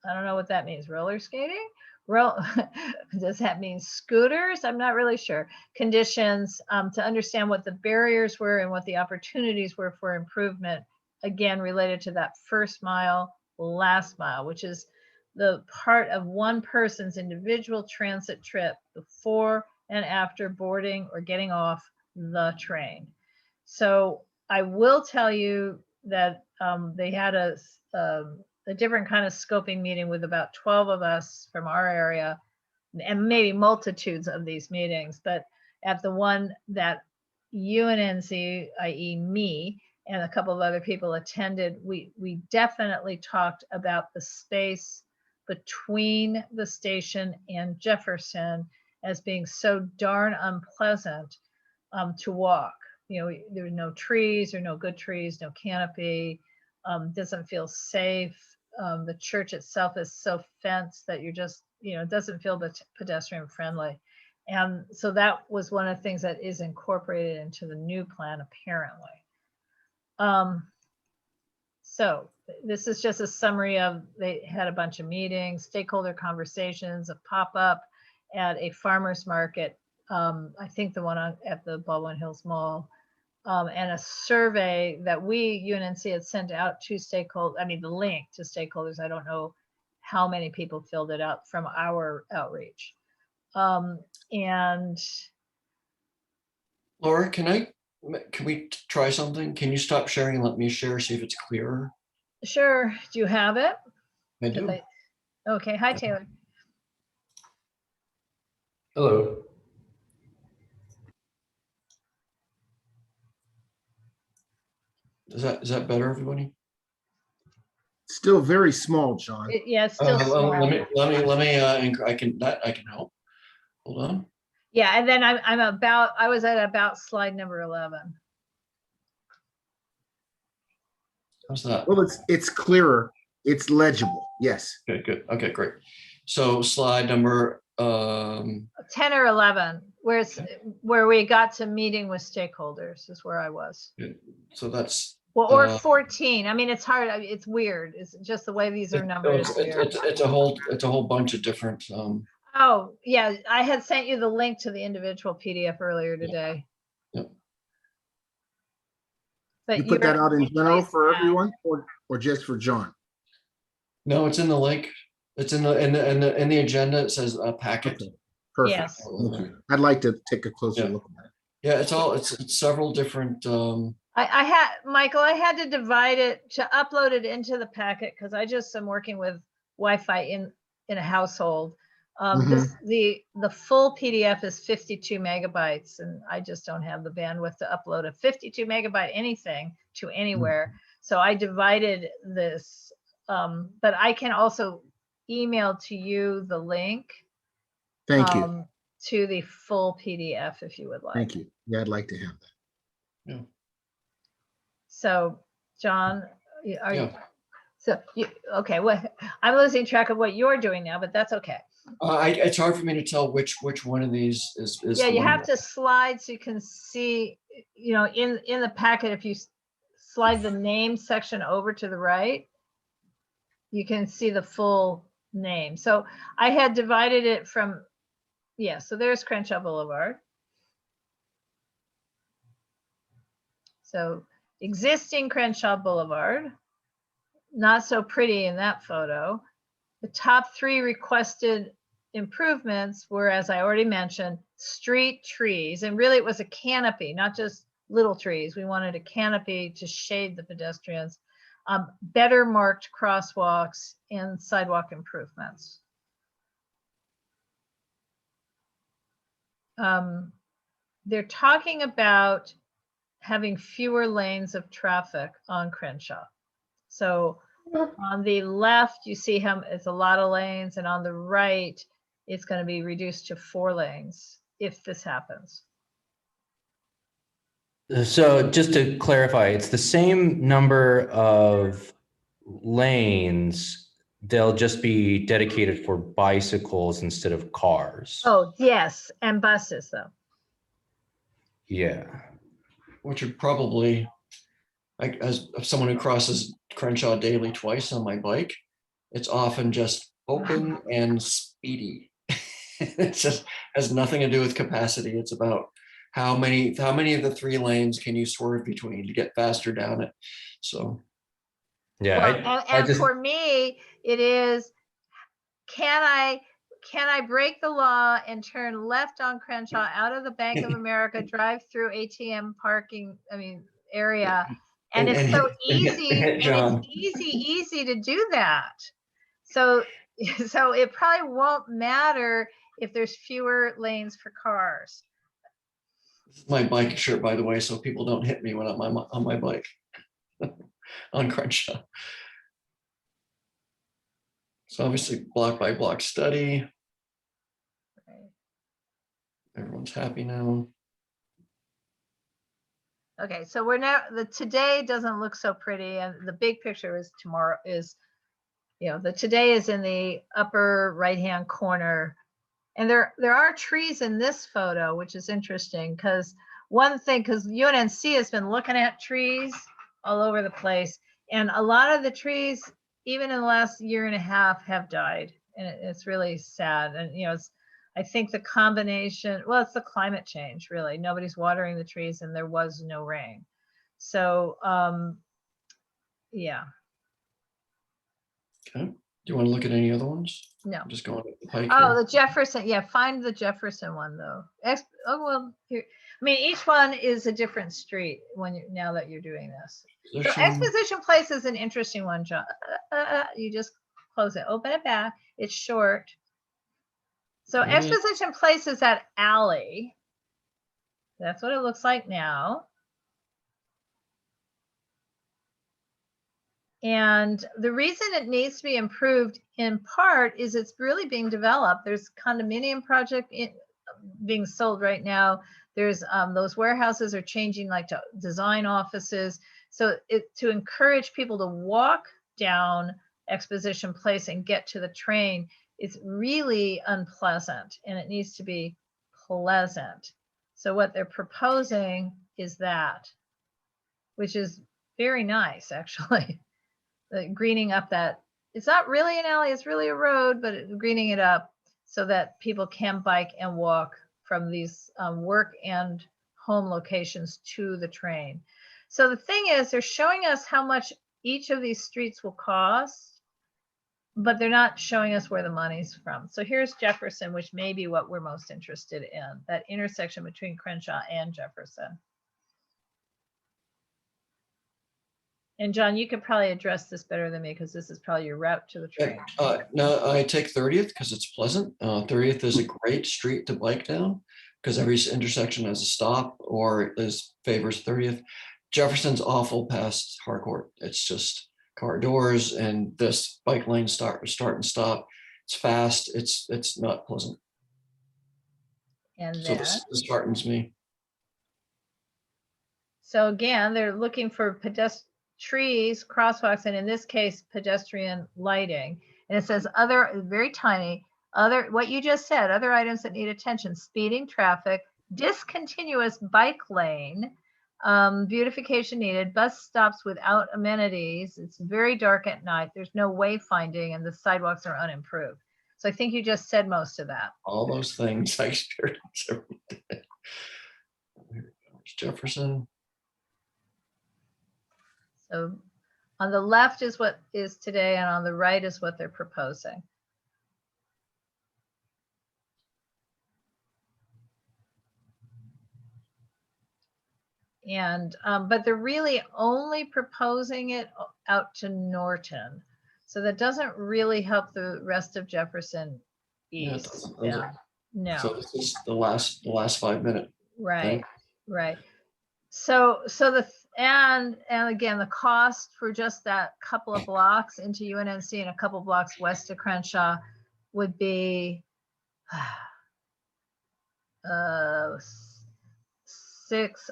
I don't know what that means. Roller skating? Does that mean scooters? I'm not really sure. Conditions to understand what the barriers were and what the opportunities were for improvement, again, related to that first mile, last mile, which is the part of one person's individual transit trip before and after boarding or getting off the train. So I will tell you that they had a different kind of scoping meeting with about 12 of us from our area, and maybe multitudes of these meetings, but at the one that UNNC, i.e. me, and a couple of other people attended, we definitely talked about the space between the station and Jefferson as being so darn unpleasant to walk. You know, there's no trees or no good trees, no canopy, doesn't feel safe. The church itself is so fenced that you're just, it doesn't feel pedestrian friendly. And so that was one of the things that is incorporated into the new plan, apparently. So this is just a summary of, they had a bunch of meetings, stakeholder conversations, a pop-up at a farmer's market. I think the one at the Baldwin Hills Mall, and a survey that UNNC had sent out to stakeholders, the link to stakeholders. I don't know how many people filled it out from our outreach. And Laura, can we try something? Can you stop sharing and let me share, see if it's clearer? Sure. Do you have it? I 'Cause do. Okay. Hi, Taylor. Hello. Is that better, everybody? Still very small, John. Yeah, it's still small. Let me, I can help. Hold on. Yeah, and then I was at about slide number 11. How's that? Well, it's clearer. It's legible. Yes. Okay, good. Okay, great. So slide number, 10 or 11, where we got to meeting with stakeholders is where I was. so that's, Well, or 14. I mean, it's hard. It's weird. It's just the way these are numbered. is weird. it's a whole bunch of different, Oh, yeah. I had sent you the link to the individual PDF earlier today. Yep. But You put that out in general for twice now. everyone or just for John? no, it's in the link. It's in the agenda. It says a packet. Okay, perfect. Yes. Okay. I'd like to take a closer Yeah. look at it. Yeah, it's several different, I had, Michael, I had to divide it to upload it into the packet because I just am working with Wi-Fi in a household. The full PDF is 52 megabytes, and I just don't have the bandwidth to upload a 52 megabyte anything to anywhere. So I divided this, but I can also email to you the link. Thank you. To the full PDF if you would like. Thank you. Yeah, I'd like to have that. yeah. So, John, okay? Well, I'm losing track of what you're doing now, but that's okay. It's hard for me to tell which one of these is. Yeah, the you one have to slide so you can see. In the packet, if you slide the name section over to the right, you can see the full name. So I had divided it from. Yeah, so there's Crenshaw Boulevard. So existing Crenshaw Boulevard, not so pretty in that photo. The top 3 requested improvements were, as I already mentioned, street trees. And really it was a canopy, not just little trees. We wanted a canopy to shade the pedestrians, better marked crosswalks, and sidewalk improvements. They're talking about having fewer lanes of traffic on Crenshaw. So on the left, you see how it's a lot of lanes, and on the right, it's going to be reduced to 4 lanes if this happens. So just to clarify, it's the same number of lanes. They'll just be dedicated for bicycles instead of cars. Oh, yes, and buses though. Yeah. which are probably, as someone who crosses Crenshaw daily twice on my bike, it's often just open and speedy. It just has nothing to do with capacity. It's about how many of the 3 lanes can you swerve between to get faster down it. So yeah, well, for me, it is, can I break the law and turn left on Crenshaw out of the Bank of America drive-through ATM parking, area? And it's so easy, and it's easy to do that. So it probably won't matter if there's fewer lanes for cars. this is my bike shirt, by the way, so people don't hit me when I'm on my bike on Crenshaw. So obviously block by block study. Right. Everyone's happy now. Okay, so we're now, today doesn't look so pretty, and the big picture is tomorrow is, the today is in the upper right-hand corner. And there are trees in this photo, which is interesting because UNNC has been looking at trees all over the place. And a lot of the trees, even in the last year and a half, have died. And it's really sad. And, I think the combination, well, it's the climate change, really. Nobody's watering the trees and there was no rain. So, yeah. Okay. Do you want to look at any other ones? No. I'm just going to the pike Oh, here. the Jefferson. Yeah, find the Jefferson one though. Here. I mean, each one is a different street when you, now that you're doing this. So Exposition. Exposition Place is an interesting one, John. You just close it, open it back. It's short. So Mhm. Exposition Place is that alley. That's what it looks like now. And the reason it needs to be improved in part is it's really being developed. There's condominium project being sold right now. There's those warehouses are changing like to design offices. So to encourage people to walk down Exposition Place and get to the train is really unpleasant, and it needs to be pleasant. So what they're proposing is that, which is very nice, actually. Greening up that, it's not really an alley, it's really a road, but greening it up so that people can bike and walk from these work and home locations to the train. So the thing is, they're showing us how much each of these streets will cost, but they're not showing us where the money's from. So here's Jefferson, which may be what we're most interested in, that intersection between Crenshaw and Jefferson. And John, you could probably address this better than me because this is probably your route to the train. No, I take 30th because it's pleasant. 30th is a great street to bike down because every intersection has a stop or favors 30th. Jefferson's awful past Harcourt. It's just car doors and this bike lane start and stop. It's fast. It's not pleasant. And So then, this heartens me. so again, they're looking for trees, crosswalks, and in this case, pedestrian lighting. And it says other, very tiny, other, what you just said, other items that need attention: speeding, traffic, discontinuous bike lane, beautification needed, bus stops without amenities. It's very dark at night. There's no wayfinding and the sidewalks are unimproved. So I think you just said most of that. All those things I experience every day. There's Jefferson. So on the left is what is today, and on the right is what they're proposing. And, but they're really only proposing it out to Norton. So that doesn't really help the rest of Jefferson Yeah, it East. doesn't, does it? No. So this is the last 5 minute. Right, thing. right. So and again, the cost for just that couple of blocks into UNNC and a couple blocks west of Crenshaw would be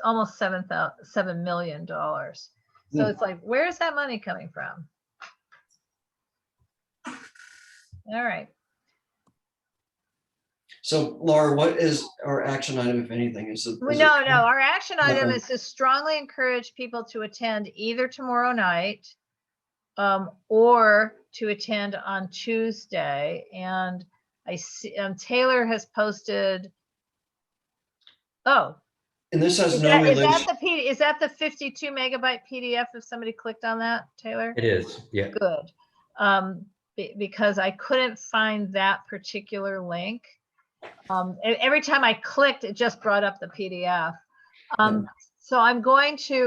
almost $7 million. So it's like, where's that money coming from? All right. So Laura, what is our action item, if anything? No, our action item is to strongly encourage people to attend either tomorrow night or to attend on Tuesday. And I see Taylor has posted. Oh, and this has no relation. Is that the 52 megabyte PDF if somebody clicked on that, Taylor? It is, yeah. Good. Because I couldn't find that particular link. Every time I clicked, it just brought up the PDF. So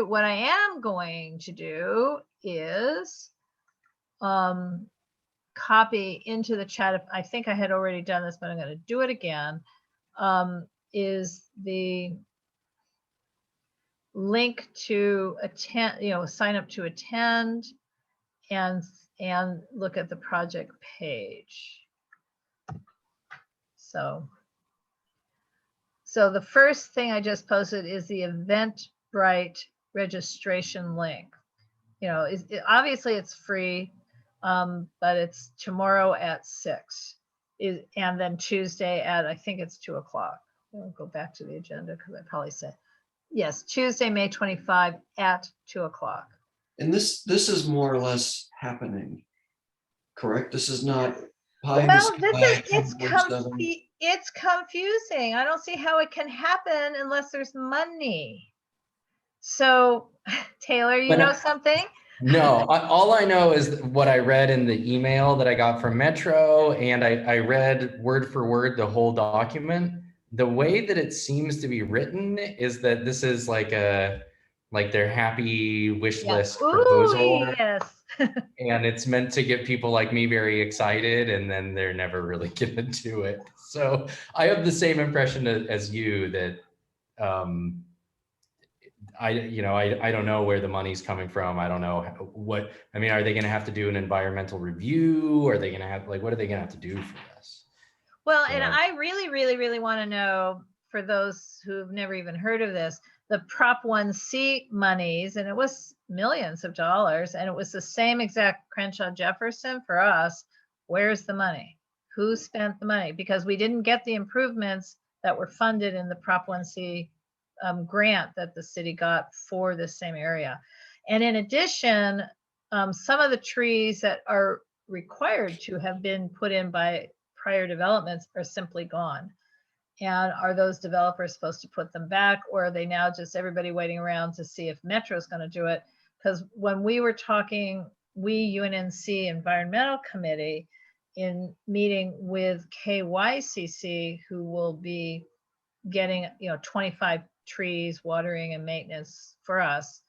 what I am going to do is copy into the chat. I think I had already done this, but I'm going to do it again. Is the link to attend, sign up to attend and look at the project page. So the first thing I just posted is the Eventbrite registration link. Obviously it's free, but it's tomorrow at 6, and then Tuesday at, I think it's 2 o'clock. I'll go back to the agenda because I probably said, yes, Tuesday, May 25 at 2 o'clock. And this is more or less happening, correct? This is not. Well, it's confusing. I don't see how it can happen unless there's money. So, Taylor, you know something? No, all I know is what I read in the email that I got from Metro, and I read word for word the whole document. the way that it seems to be written is that this is like their happy wish Yeah. list Ooh, proposal. yes. And it's meant to get people like me very excited, and then they're never really gonna do it. So I have the same impression as you that I don't know where the money's coming from. I don't know what, I mean, are they gonna have to do an environmental review? Are they gonna have, like, what are they gonna have to do for this? Well, So- and I really, really, really want to know, for those who've never even heard of this, the Prop 1C monies, and it was millions of dollars, and it was the same exact Crenshaw Jefferson for us. Where's the money? Who spent the money? Because we didn't get the improvements that were funded in the Prop 1C grant that the city got for this same area. And in addition, some of the trees that are required to have been put in by prior developments are simply gone. And are those developers supposed to put them back, or are they now just everybody waiting around to see if Metro is going to do it? Because when we were talking, we UNNC Environmental Committee, in meeting with KYCC, who will be getting 25 trees, watering and maintenance for us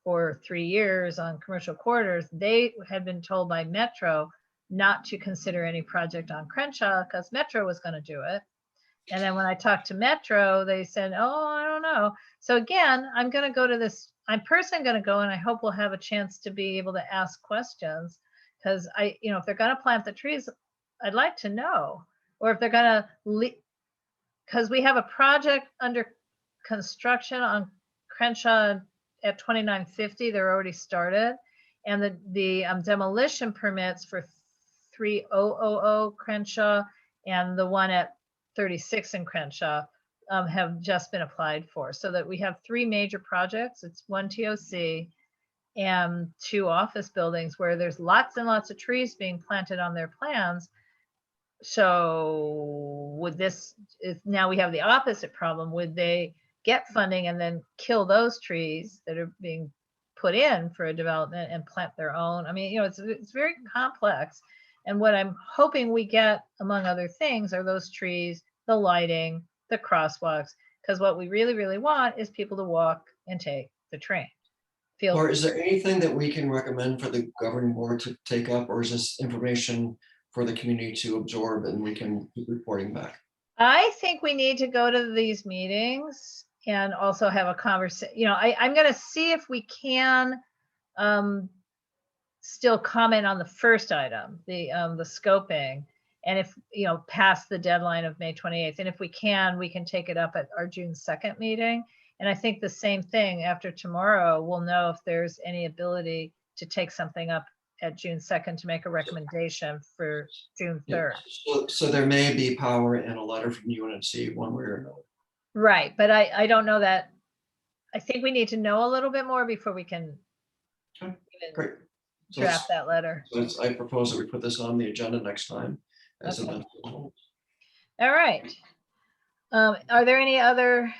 for 3 years on commercial corridors, they had been told by Metro not to consider any project on Crenshaw because Metro was going to do it. And then when I talked to Metro, they said, oh, I don't know. So again, I'm going to go to this, I'm personally going to go, and I hope we'll have a chance to be able to ask questions, because if they're going to plant the trees, I'd like to know. Or if they're going to, because we have a project under construction on Crenshaw at 2950, they're already started. And the demolition permits for 3000 Crenshaw and the one at 36 in Crenshaw have just been applied for. So that we have 3 major projects. It's 1 TOC and 2 office buildings where there's lots and lots of trees being planted on their plans. So would this, now we have the opposite problem. Would they get funding and then kill those trees that are being put in for a development and plant their own? I mean, it's very complex. And what I'm hoping we get, among other things, are those trees, the lighting, the crosswalks, because what we really, really want is people to walk and take the train. Or is there anything that we can recommend for the governing board to take up, or is this information for the community to absorb and we can keep reporting back? I think we need to go to these meetings and also have a conversation. I'm going to see if we can still comment on the first item, the scoping, and if past the deadline of May 28th, and if we can take it up at our June 2nd meeting. And I think the same thing after tomorrow, we'll know if there's any ability to take something up at June 2nd to make a recommendation for June 3rd. So there may be power in a letter from UNNC one way or another. Right, but I don't know that. I think we need to know a little bit more before we can even Great. So draft that letter. So I propose that we put this on the agenda next time. As Okay. an All right. Are there any other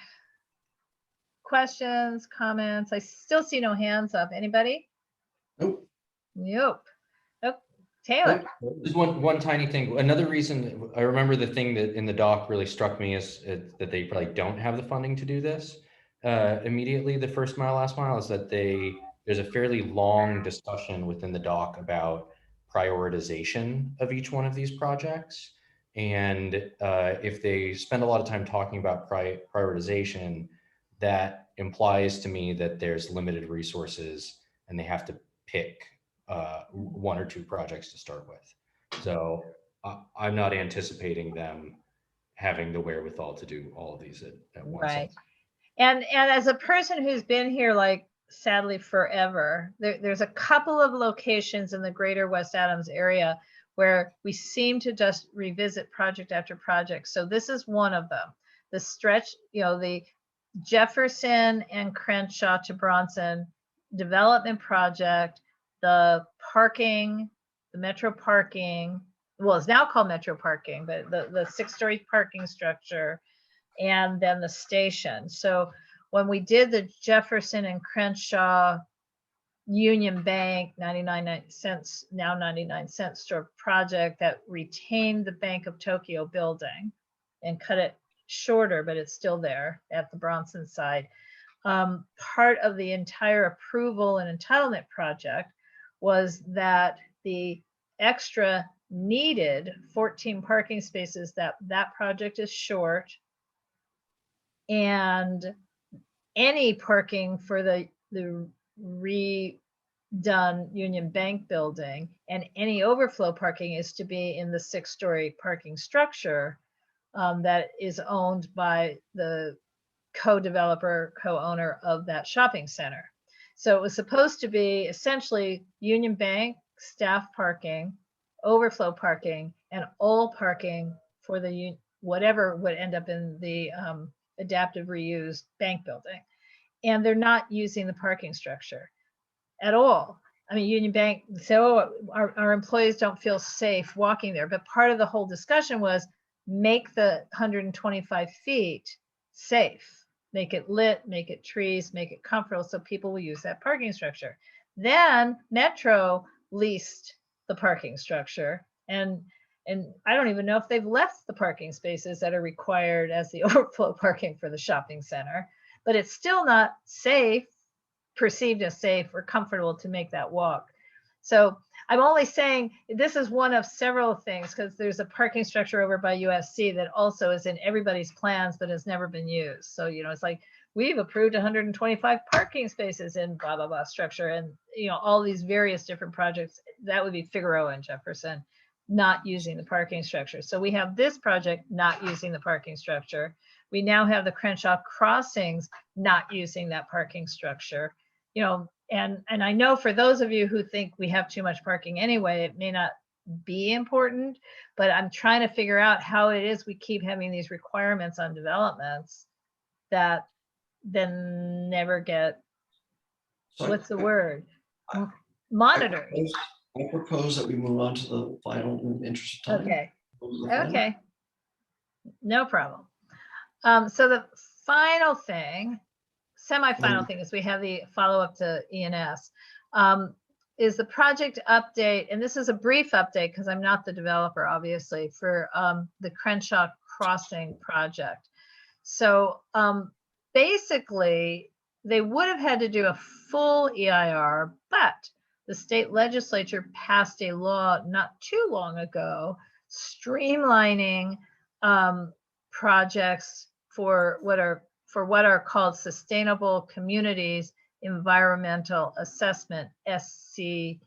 questions, comments? I still see no hands up. Anybody? Nope. Nope. Oh, Taylor. Just one tiny thing. Another reason, I remember the thing that in the doc really struck me is that they probably don't have the funding to do this immediately. The first mile, last mile is that there's a fairly long discussion within the doc about prioritization of each one of these projects. And if they spend a lot of time talking about prioritization, that implies to me that there's limited resources and they have to pick 1 or 2 projects to start with. So I'm not anticipating them having the wherewithal to do all of these at once. Right. And as a person who's been here, like, sadly forever, there's a couple of locations in the greater West Adams area where we seem to just revisit project after project. So this is one of them. The stretch, the Jefferson and Crenshaw to Bronson development project, the parking, the Metro parking, well, it's now called Metro parking, but the 6-story parking structure, and then the station. So when we did the Jefferson and Crenshaw Union Bank 99 cents, now 99-cent store project that retained the Bank of Tokyo building and cut it shorter, but it's still there at the Bronson side. Part of the entire approval and entitlement project was that the extra needed 14 parking spaces, that project is short, and any parking for the redone Union Bank building and any overflow parking is to be in the 6-story parking structure that is owned by the co-developer, co-owner of that shopping center. So it was supposed to be essentially Union Bank staff parking, overflow parking, and all parking for the whatever would end up in the adaptive reuse bank building. And they're not using the parking structure at all. I mean, Union Bank said, oh, our employees don't feel safe walking there. But part of the whole discussion was make the 125 feet safe, make it lit, make it trees, make it comfortable so people will use that parking structure. Then Metro leased the parking structure, and I don't even know if they've left the parking spaces that are required as the overflow parking for the shopping center, but it's still not safe, perceived as safe or comfortable to make that walk. So I'm only saying this is one of several things, because there's a parking structure over by USC that also is in everybody's plans but has never been used. So, you know, it's like we've approved 125 parking spaces in blah, blah, blah structure, and, you know, all these various different projects. That would be Figueroa and Jefferson not using the parking structure. So we have this project not using the parking structure. We now have the Crenshaw crossings not using that parking structure, you know, and I know for those of you who think we have too much parking anyway, it may not be important, but I'm trying to figure out how it is we keep having these requirements on developments that then never get, So what's the word? Monitored. I propose that we move on to the final in the interest of time. Okay. The final. Okay. No problem. So the final thing, semi-final thing is we have the follow-up to ENS, is the project update. And this is a brief update because I'm not the developer, obviously, for the Crenshaw Crossing project. So basically, they would have had to do a full EIR, but the state legislature passed a law not too long ago streamlining projects for what are called Sustainable Communities Environmental Assessment, SCEA.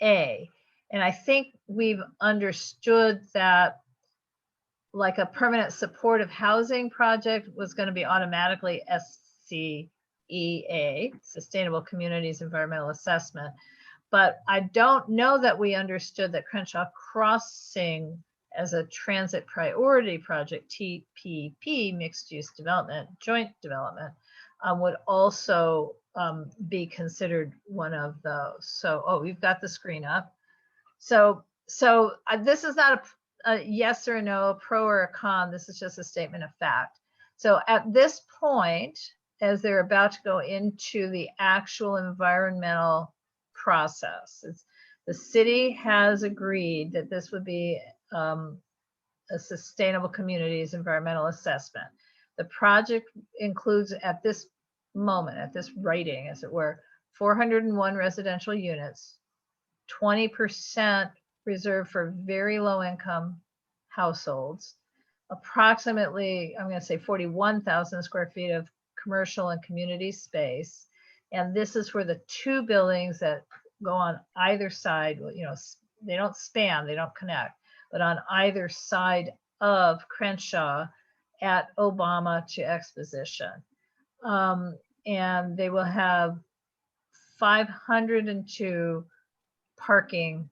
And I think we've understood that like a permanent supportive housing project was going to be automatically SCEA, Sustainable Communities Environmental Assessment. But I don't know that we understood that Crenshaw Crossing as a transit priority project, TPP, mixed use development, joint development, would also be considered one of those. So, oh, we've got the screen up. So this is not a yes or a no, a pro or a con. This is just a statement of fact. So at this point, as they're about to go into the actual environmental process, the city has agreed that this would be a Sustainable Communities Environmental Assessment. The project includes at this moment, at this writing, as it were, 401 residential units, 20% reserved for very low income households, approximately, I'm going to say 41,000 square feet of commercial and community space. And this is for the two buildings that go on either side, you know, they don't span, they don't connect, but on either side of Crenshaw at Obama to Exposition. And they will have 502 parking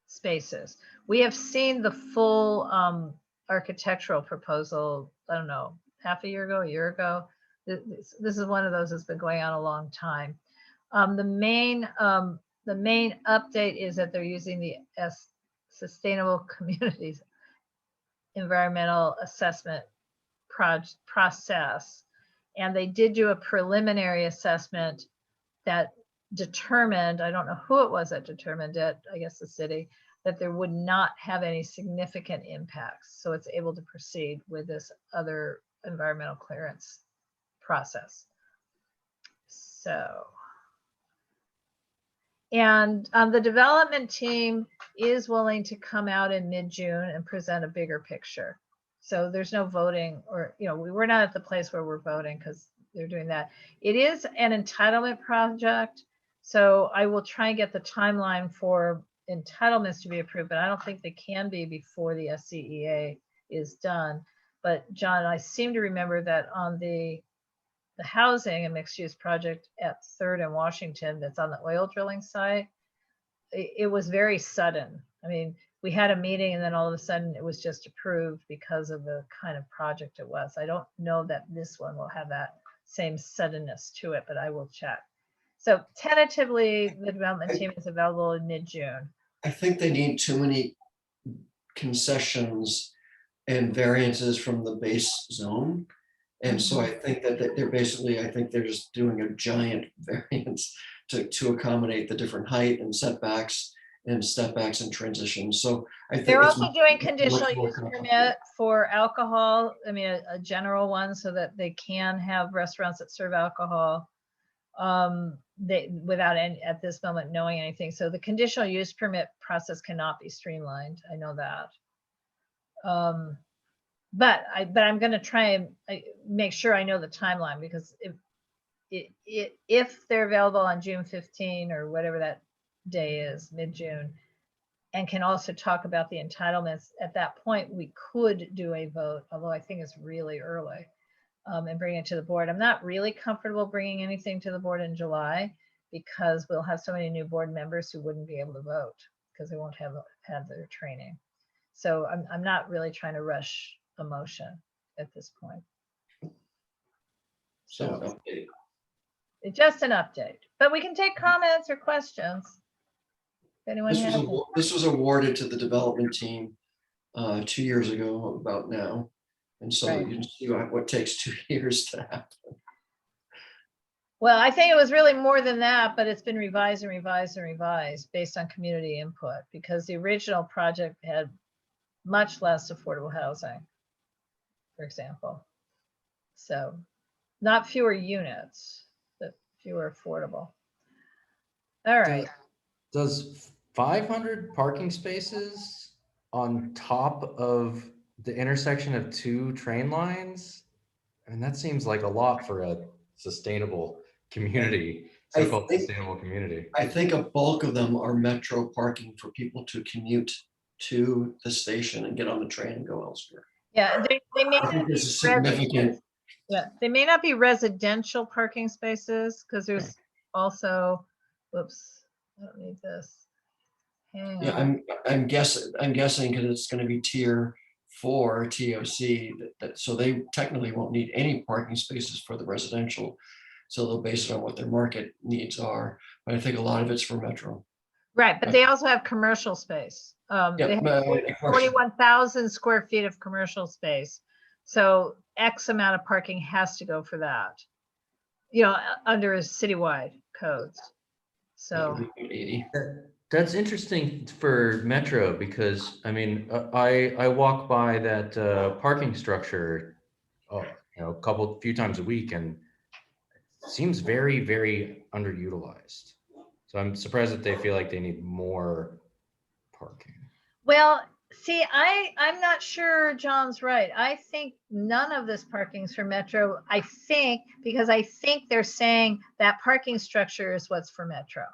spaces. We have seen the full architectural proposal, I don't know, half a year ago. This is one of those that's been going on a long time. The main update is that they're using the Sustainable Communities Environmental Assessment process. And they did do a preliminary assessment that determined, I don't know who it was that determined it, I guess the city, that there would not have any significant impacts. So it's able to proceed with this other environmental clearance process. So, and the development team is willing to come out in mid-June and present a bigger picture. So there's no voting, or, you know, we're not at the place where we're voting because they're doing that. It is an entitlement project. So I will try and get the timeline for entitlements to be approved, but I don't think they can be before the SCEA is done. But John, I seem to remember that on the housing and mixed use project at 3rd and Washington that's on the oil drilling site, it was very sudden. I mean, we had a meeting and then all of a sudden it was just approved because of the kind of project it was. I don't know that this one will have that same suddenness to it, but I will check. So tentatively, the development team is available in mid-June. I think they need too many concessions and variances from the base zone. And so I think that they're basically, I think they're just doing a giant variance to accommodate the different height and setbacks and stepbacks and transitions. So I think They're it's also doing much conditional more use complicated. permit for alcohol. I mean, a general one so that they can have restaurants that serve alcohol. They, without any, at this moment, knowing anything. So the conditional use permit process cannot be streamlined. I know that. But I'm going to try and make sure I know the timeline, because if they're available on June 15 or whatever that day is, mid-June, and can also talk about the entitlements, at that point we could do a vote, although I think it's really early, and bring it to the board. I'm not really comfortable bringing anything to the board in July because we'll have so many new board members who wouldn't be able to vote because they won't have had their training. So I'm not really trying to rush a motion at this point. So It's just an update, but we can take comments or questions. If anyone has any. this was awarded to the development team 2 years ago about now. And so Right. you can see what takes 2 years to happen. Well, I think it was really more than that, but it's been revised and revised and revised based on community input, because the original project had much less affordable housing, for example. So not fewer units, but fewer affordable. All right. Does 500 parking spaces on top of the intersection of 2 train lines? I mean, that seems like a lot for a sustainable community, so-called sustainable community. I think a bulk of them are metro parking for people to commute to the station and get on the train and go elsewhere. Yeah, they may I think not be there's a significant. Yeah, they may not be residential parking spaces because there's also, whoops, I don't need this. Hang Yeah, on. I'm guessing because it's going to be tier 4 TOC that so they technically won't need any parking spaces for the residential. So they'll base it on what their market needs are. But I think a lot of it's for metro. Right, but they also have commercial space. They have 41,000 square feet of commercial space. So X amount of parking has to go for that, you know, under citywide codes. So 80. That's interesting for Metro because I mean, I walk by that parking structure, a few times a week, and it seems very, very underutilized. So I'm surprised that they feel like they need more parking. well, see, I'm not sure John's right. I think none of this parking is for Metro. I think because I think they're saying that parking structure is what's for Metro.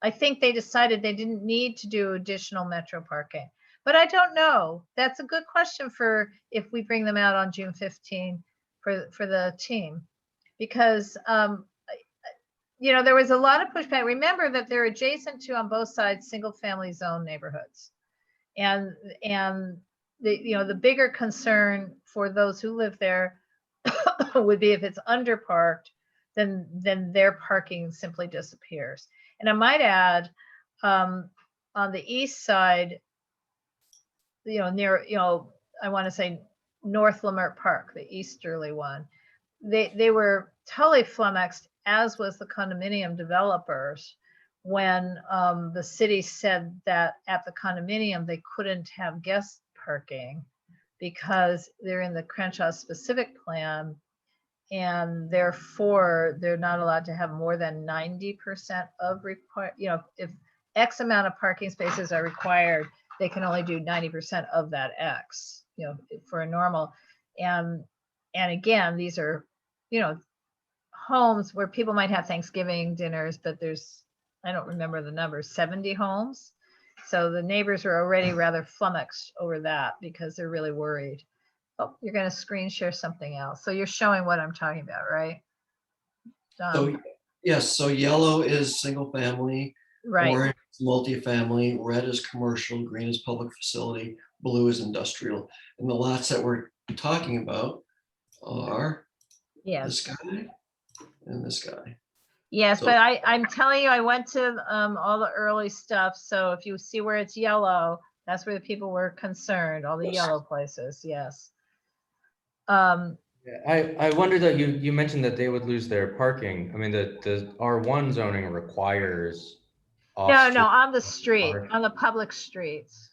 I think they decided they didn't need to do additional Metro parking, but I don't know. That's a good question for if we bring them out on June 15 for the team, because you know, there was a lot of pushback. Remember that they're adjacent to, on both sides, single family zone neighborhoods. And the, you know, the bigger concern for those who live there would be if it's underparked, then their parking simply disappears. And I might add, on the east side, you know, near, you know, I want to say North Lamert Park, the easterly one, they were totally flummoxed, as was the condominium developers, when the city said that at the condominium, they couldn't have guest parking because they're in the Crenshaw specific plan. And therefore, they're not allowed to have more than 90% of required, if X amount of parking spaces are required, they can only do 90% of that X, for a normal. And again, these are, homes where people might have Thanksgiving dinners, but there's, I don't remember the number, 70 homes. So the neighbors are already rather flummoxed over that because they're really worried. Oh, you're going to screen share something else. So you're showing what I'm talking about, right? So yes, so yellow is single family, Right. orange is multifamily, red is commercial, green is public facility, blue is industrial. And the lots that we're talking about are Yes. this guy and this guy. Yes, So- but I'm telling you, I went to all the early stuff. So if you see where it's yellow, that's where the people were concerned, all the Yes. yellow places. Yes. I wonder that you mentioned that they would lose their parking. I mean, the R1 zoning requires. No, off-street on the street, parking. on the public streets,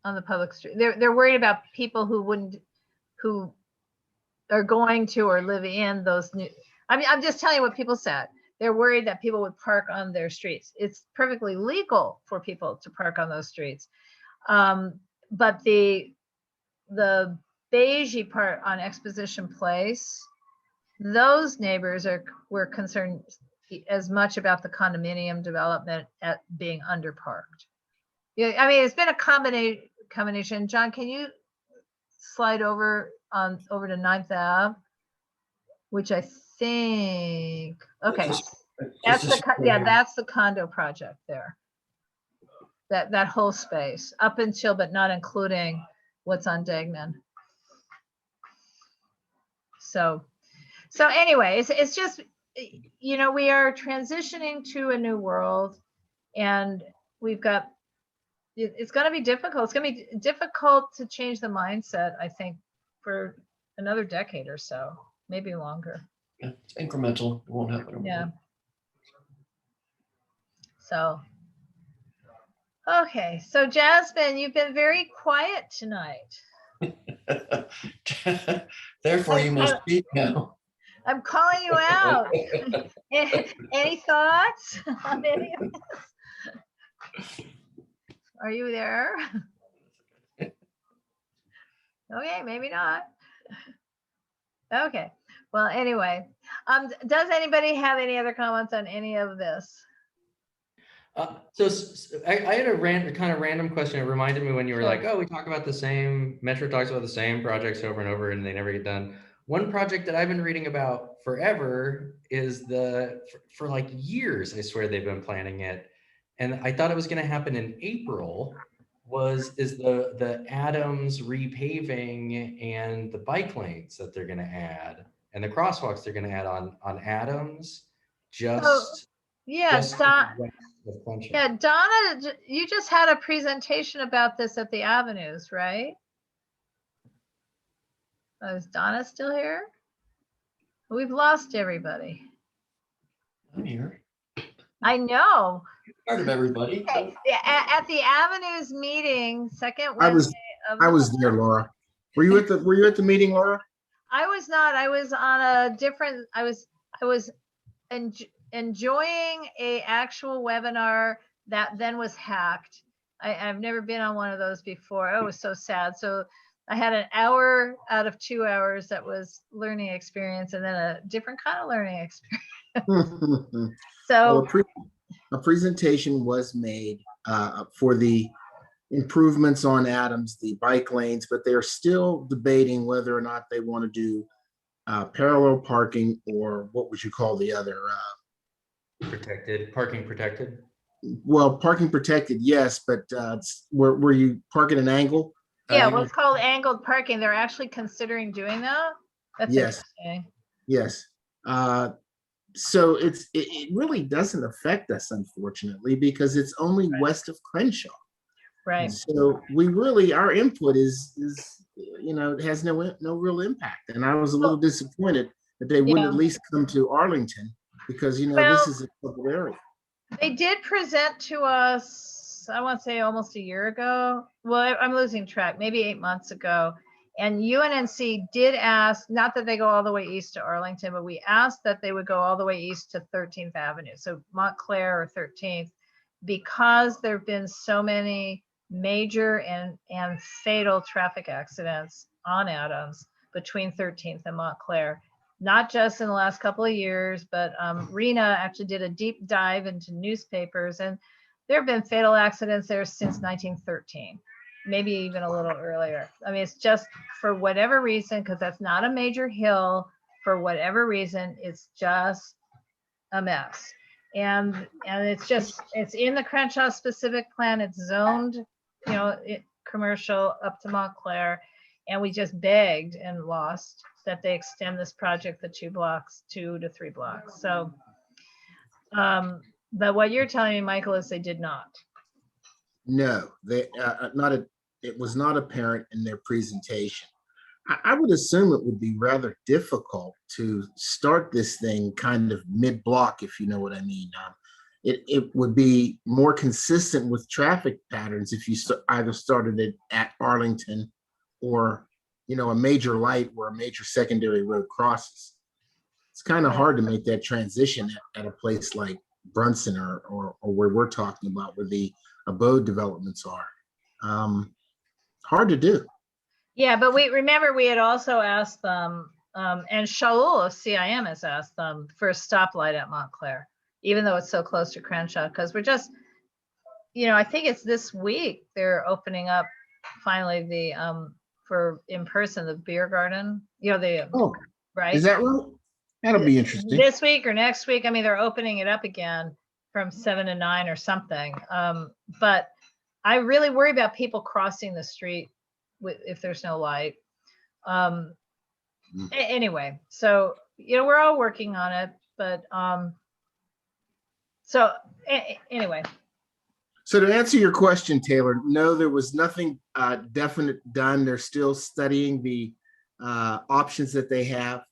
on the public street. They're worried about people who are going to or live in those new. I mean, I'm just telling you what people said. They're worried that people would park on their streets. It's perfectly legal for people to park on those streets. But the beigey part on Exposition Place, those neighbors were concerned as much about the condominium development at being underparked. Yeah, I mean, it's been a combination. John, can you slide over to 9th Ave, which I think, okay, that's that's the condo project there. That whole space up until, but not including what's on Degnan. So anyway, it's just, we are transitioning to a new world, and it's going to be difficult. It's going to be difficult to change the mindset, I think, for another decade or so, maybe longer. Yeah, it's incremental. It won't happen. Yeah. So, okay. So Jasmine, you've been very quiet tonight. Therefore, you must speak now. I'm calling you out. Any thoughts on any of this? Are you there? Okay, maybe not. Okay. Well, anyway, does anybody have any other comments on any of this? So I had a kind of random question. It reminded me when you were Sure. like, oh, we talk about the same, Metro talks about the same projects over and over and they never get done. One project that I've been reading about forever is for like years, I swear they've been planning it. And I thought it was going to happen in April, is the Adams repaving and the bike lanes that they're going to add and the crosswalks they're going to add on Adams. Yeah, Donna, you just had a presentation about this at the Avenues, right? Oh, is Donna still here? We've lost everybody. I'm here. I know. Part of everybody. Okay. At the Avenues meeting, second I was there, Laura. Were you at the meeting, Laura? I was not. I was on a different. I was enjoying a actual webinar that then was hacked. I've never been on one of those before. Oh, it was so sad. So I had an hour out of 2 hours that was learning experience, and then a different kind of learning experience. So well, a presentation was made for the improvements on Adams, the bike lanes, but they're still debating whether or not they want to do parallel parking, or what would you call the other? Parking protected. Well, parking protected, yes, but where you park at an angle? yeah, what's called angled parking. They're actually considering doing that. That's Yes. interesting. Yes. So it really doesn't affect us, unfortunately, because it's only west of Crenshaw. Right. So our input is it has no real impact. And I was a little disappointed that they wouldn't at least come to Arlington, because this is a couple area. They did present to us, I want to say almost a year ago. Well, I'm losing track, maybe 8 months ago. And UNNC did ask, not that they go all the way east to Arlington, but we asked that they would go all the way east to 13th Avenue. So Montclair or 13th, because there have been so many major and fatal traffic accidents on Adams between 13th and Montclair. Not just in the last couple of years, but Rena actually did a deep dive into newspapers, and there have been fatal accidents there since 1913, maybe even a little earlier. I mean, it's just for whatever reason, because that's not a major hill, for whatever reason, it's just a mess. And it's in the Crenshaw specific plan. It's zoned, commercial up to Montclair. And we just begged and lost that they extend this project the 2 to 3 blocks. So, but what you're telling me, Michael, is they did not. No, they it was not apparent in their presentation. I would assume it would be rather difficult to start this thing kind of mid-block, if you know what I mean. It would be more consistent with traffic patterns if you either started it at Arlington or, a major light where a major secondary road crosses. It's kind of hard to make that transition at a place like Brunson or where we're talking about, where the abode developments are. Hard to do. Yeah, but we had also asked them, and Shaul of CIM has asked them for a stoplight at Montclair, even though it's so close to Crenshaw, because we're just, I think it's this week they're opening up finally the for in person the beer garden. Right. Is that right? That'll be interesting. This week or next week. I mean, they're opening it up again from 7 to 9 or something. But I really worry about people crossing the street if there's no light. Anyway, so we're all working on it, but anyway. So to answer your question, Taylor, no, there was nothing definite done. They're still studying the options that they have,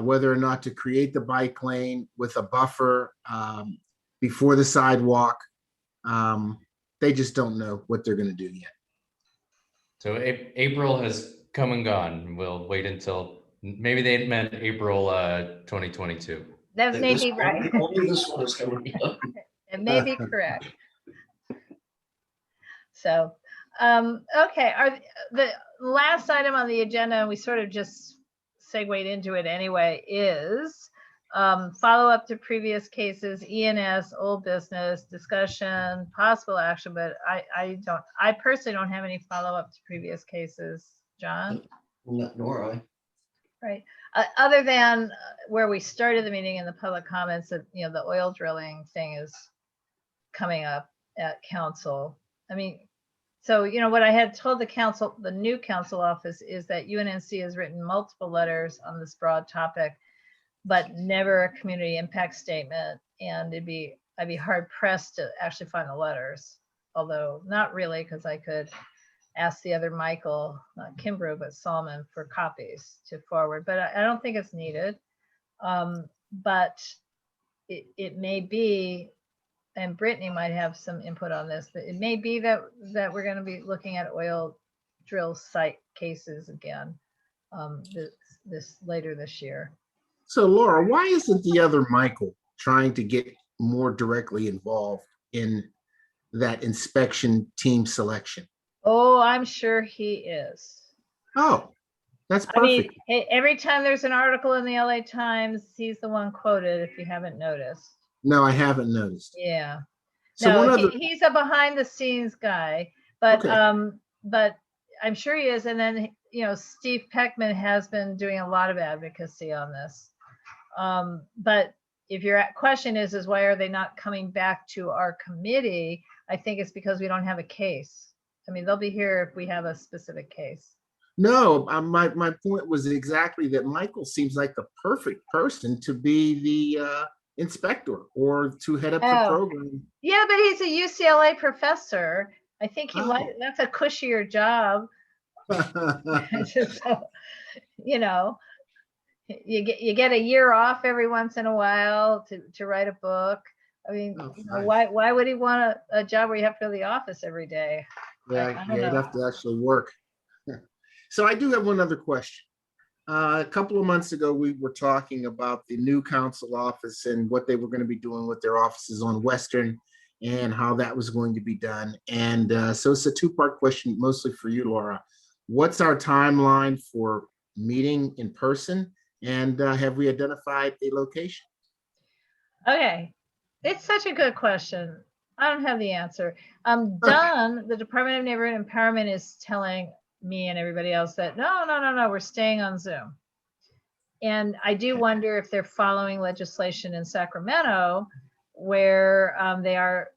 whether or not to create the bike lane with a buffer before the sidewalk. They just don't know what they're going to do yet. So April has come and gone. We'll wait until maybe they meant April 2022. That may be right. Only this one is coming up. It may be correct. So, okay. The last item on the agenda, we sort of just segued into it anyway, is follow up to previous cases, ENS, old business, discussion, possible action, but I personally don't have any follow up to previous cases. John? Nor I. Right. Other than where we started the meeting in the public comments that, the oil drilling thing is coming up at council. I mean, so, what I had told the new council office is that UNNC has written multiple letters on this broad topic, but never a community impact statement. And I'd be hard pressed to actually find the letters, although not really, because I could ask the other Michael, not Kimbrough, but Salman for copies to forward, but I don't think it's needed. But it may be, and Brittany might have some input on this, but it may be that we're going to be looking at oil drill site cases again this later this year. So Laura, why isn't the other Michael trying to get more directly involved in that inspection team selection? Oh, I'm sure he is. Oh, that's perfect. I mean, every time there's an article in the LA Times, he's the one quoted, if you haven't noticed. No, I haven't noticed. Yeah. So no, he's a behind the scenes guy, but okay. But I'm sure he is. And then, Steve Peckman has been doing a lot of advocacy on this. But if your question is why are they not coming back to our committee? I think it's because we don't have a case. I mean, they'll be here if we have a specific case. No, my point was exactly that Michael seems like the perfect person to be the inspector or to head up the program. Yeah, but he's a UCLA professor. I think that's a cushier job. So, you get a year off every once in a while to write a book. I mean, Oh, you know, nice. why would he want a job where you have to go to the office every day? Yeah, I don't you'd know. have to actually work. So I do have one other question. A couple of months ago, we were talking about the new council office and what they were going to be doing with their offices on Western and how that was going to be done. And so it's a two-part question, mostly for you, Laura. What's our timeline for meeting in person? And have we identified a location? Okay, it's such a good question. I don't have the answer. Okay. Don, the Department of Neighborhood Empowerment is telling me and everybody else that no, we're staying on Zoom. And I do wonder if they're following legislation in Sacramento where they are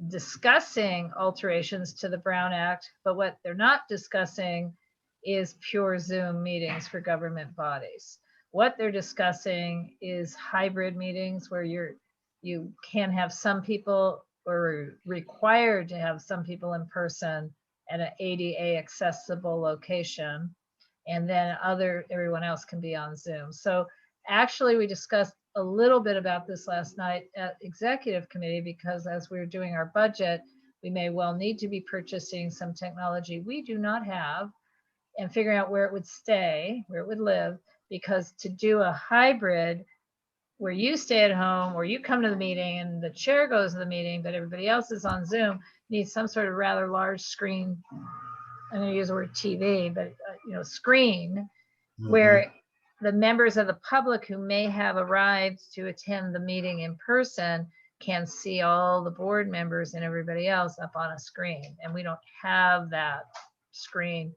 discussing alterations to the Brown Act, but what they're not discussing is pure Zoom meetings for government bodies. What they're discussing is hybrid meetings where you can have some people or required to have some people in person at an ADA accessible location, and then everyone else can be on Zoom. So actually we discussed a little bit about this last night at executive committee, because as we're doing our budget, we may well need to be purchasing some technology we do not have and figuring out where it would stay, where it would live, because to do a hybrid where you stay at home or you come to the meeting and the chair goes to the meeting, but everybody else is on Zoom, needs some sort of rather large screen. I'm going to use the word TV, but screen where the members of the public who may have arrived to attend the meeting in person can see all the board members and everybody else up on a screen. And we don't have that screen.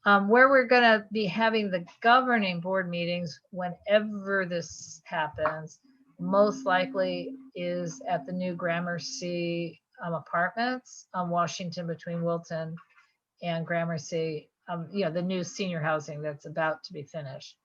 Where we're going to be having the governing board meetings whenever this happens, most likely is at the new Gramercy apartments on Washington between Wilton and Gramercy, the new senior housing that's about to be finished,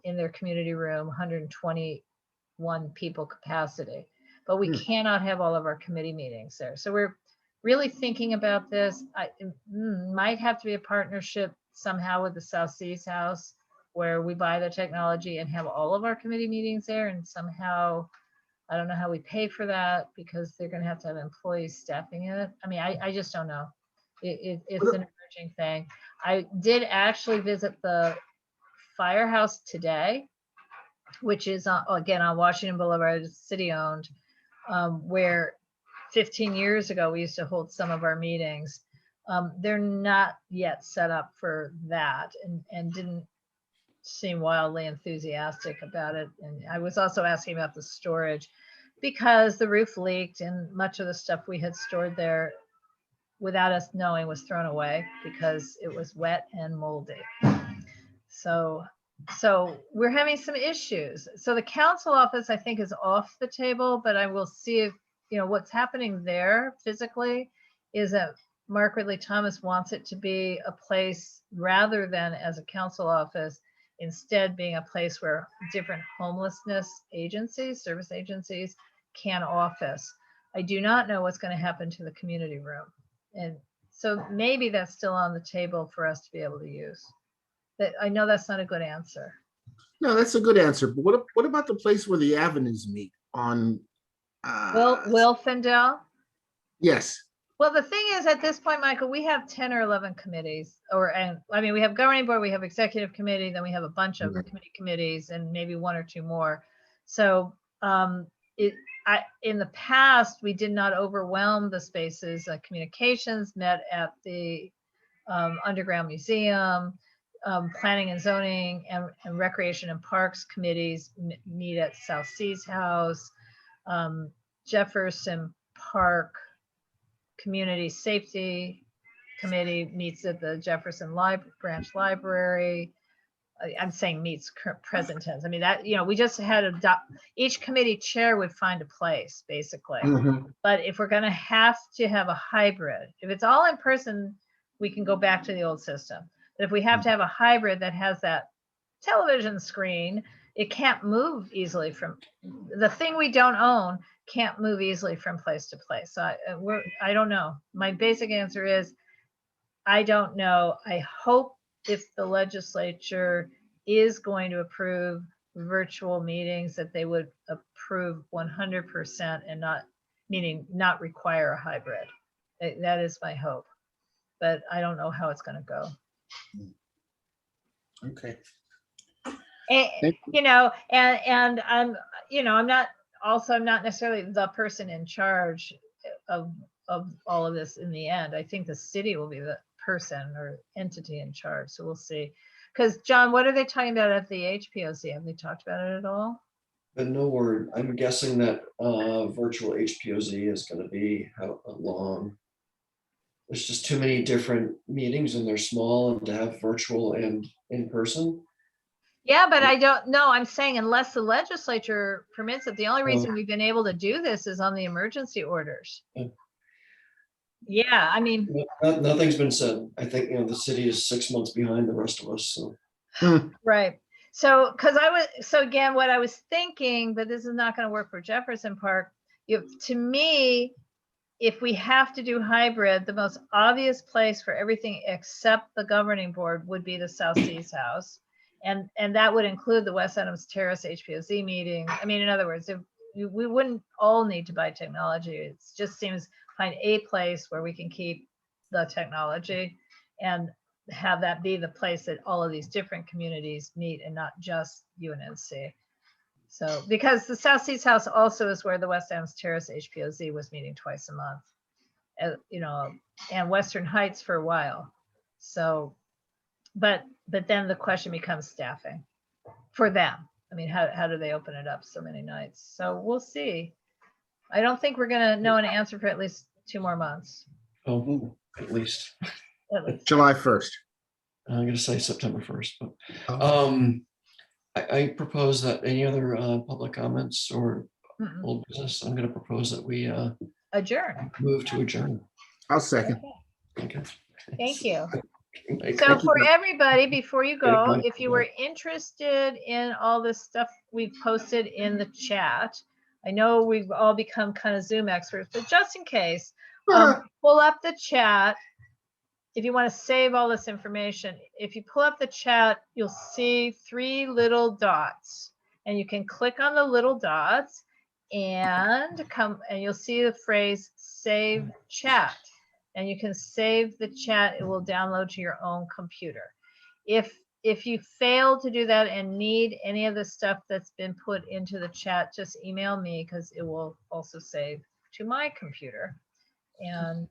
in their community room, 121 people capacity. But we cannot have all of our committee meetings there. So we're really thinking about this. It might have to be a partnership somehow with the South Seas House, where we buy the technology and have all of our committee meetings there. And somehow, I don't know how we pay for that, because they're going to have employees staffing it. I mean, I just don't know. It's an emerging thing. I did actually visit the firehouse today, which is again on Washington Boulevard, city owned, where 15 years ago we used to hold some of our meetings. They're not yet set up for that, and didn't seem wildly enthusiastic about it. And I was also asking about the storage, because the roof leaked and much of the stuff we had stored there without us knowing was thrown away because it was wet and moldy. So we're having some issues. So the council office, I think, is off the table, but I will see if, what's happening there physically is that Mark Ridley Thomas wants it to be a place, rather than as a council office, instead being a place where different homelessness agencies, service agencies can office. I do not know what's going to happen to the community room. And so maybe that's still on the table for us to be able to use. That, I know that's not a good answer. No, that's a good answer. But what about the place where the avenues meet on? Wilfendale? Yes. Well, the thing is, at this point, Michael, we have 10 or 11 committees, we have governing board, we have executive committee, then we have a bunch of committees and maybe one or two more. So in the past, we did not overwhelm the spaces. Communications met at the Underground Museum, planning and zoning and recreation and parks committees meet at South Seas House, Jefferson Park Community Safety Committee meets at the Jefferson Branch Library. I'm saying meets present tense. I mean, that, we just had each committee chair would find a place, basically. But if we're going to have a hybrid, if it's all in person, we can go back to the old system. But if we have to have a hybrid that has that television screen, it can't move easily from the thing we don't own, can't move easily from place to place. So I don't know. My basic answer is, I don't know. I hope if the legislature is going to approve virtual meetings, that they would approve 100% and not, meaning not require a hybrid. That is my hope, but I don't know how it's going to go. Okay. And, Thank and I'm, I'm not necessarily the person in charge of all of this in the end. I think the city will be the person or entity in charge. So we'll see. Because John, what are they talking about at the HPOC? Have they talked about it at all? But no word. I'm guessing that virtual HPOZ is going to be how long. There's just too many different meetings and they're small, and to have virtual and in person. Yeah, but I don't know. I'm saying unless the legislature permits it, the only reason Oh. we've been able to do this is on the emergency orders. Yeah. Yeah, I mean, Nothing's been said. I think, the city is 6 months behind the rest of us. So right. So, again, what I was thinking, but this is not going to work for Jefferson Park. To me, if we have to do hybrid, the most obvious place for everything except the governing board would be the South Seas House. And that would include the West Adams Terrace HPOZ meeting. I mean, in other words, we wouldn't all need to buy technology. It just seems find a place where we can keep the technology and have that be the place that all of these different communities meet and not just UNNC. So, because the South Seas House also is where the West Adams Terrace HPOZ was meeting twice a month, and Western Heights for a while. So, but then the question becomes staffing for them. I mean, how do they open it up so many nights? So we'll see. I don't think we're going to know an answer for at least 2 more months. oh, at least At least. July 1st. I'm going to say September 1st. But Oh. I propose that any other public comments or Mm-mm. old business, I'm going to propose that we Adjourn. move to adjourn. I'll second. Okay. Thank you. Thank So you. for everybody, before you go, Bye. if you were interested in all this stuff we've posted in the chat, I know we've all become kind of Zoom experts, but just in case, pull up the chat. If you want to save all this information, if you pull up the chat, you'll see 3 little dots, and you can click on the little dots and you'll see the phrase save chat. And you can save the chat. It will download to your own computer. If you fail to do that and need any of the stuff that's been put into the chat, just email me, because it will also save to my computer. And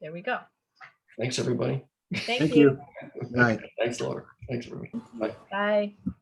there we go. Thanks, everybody. Thank you. Good night. Thanks, Laura. Thanks, everybody. Bye. Bye.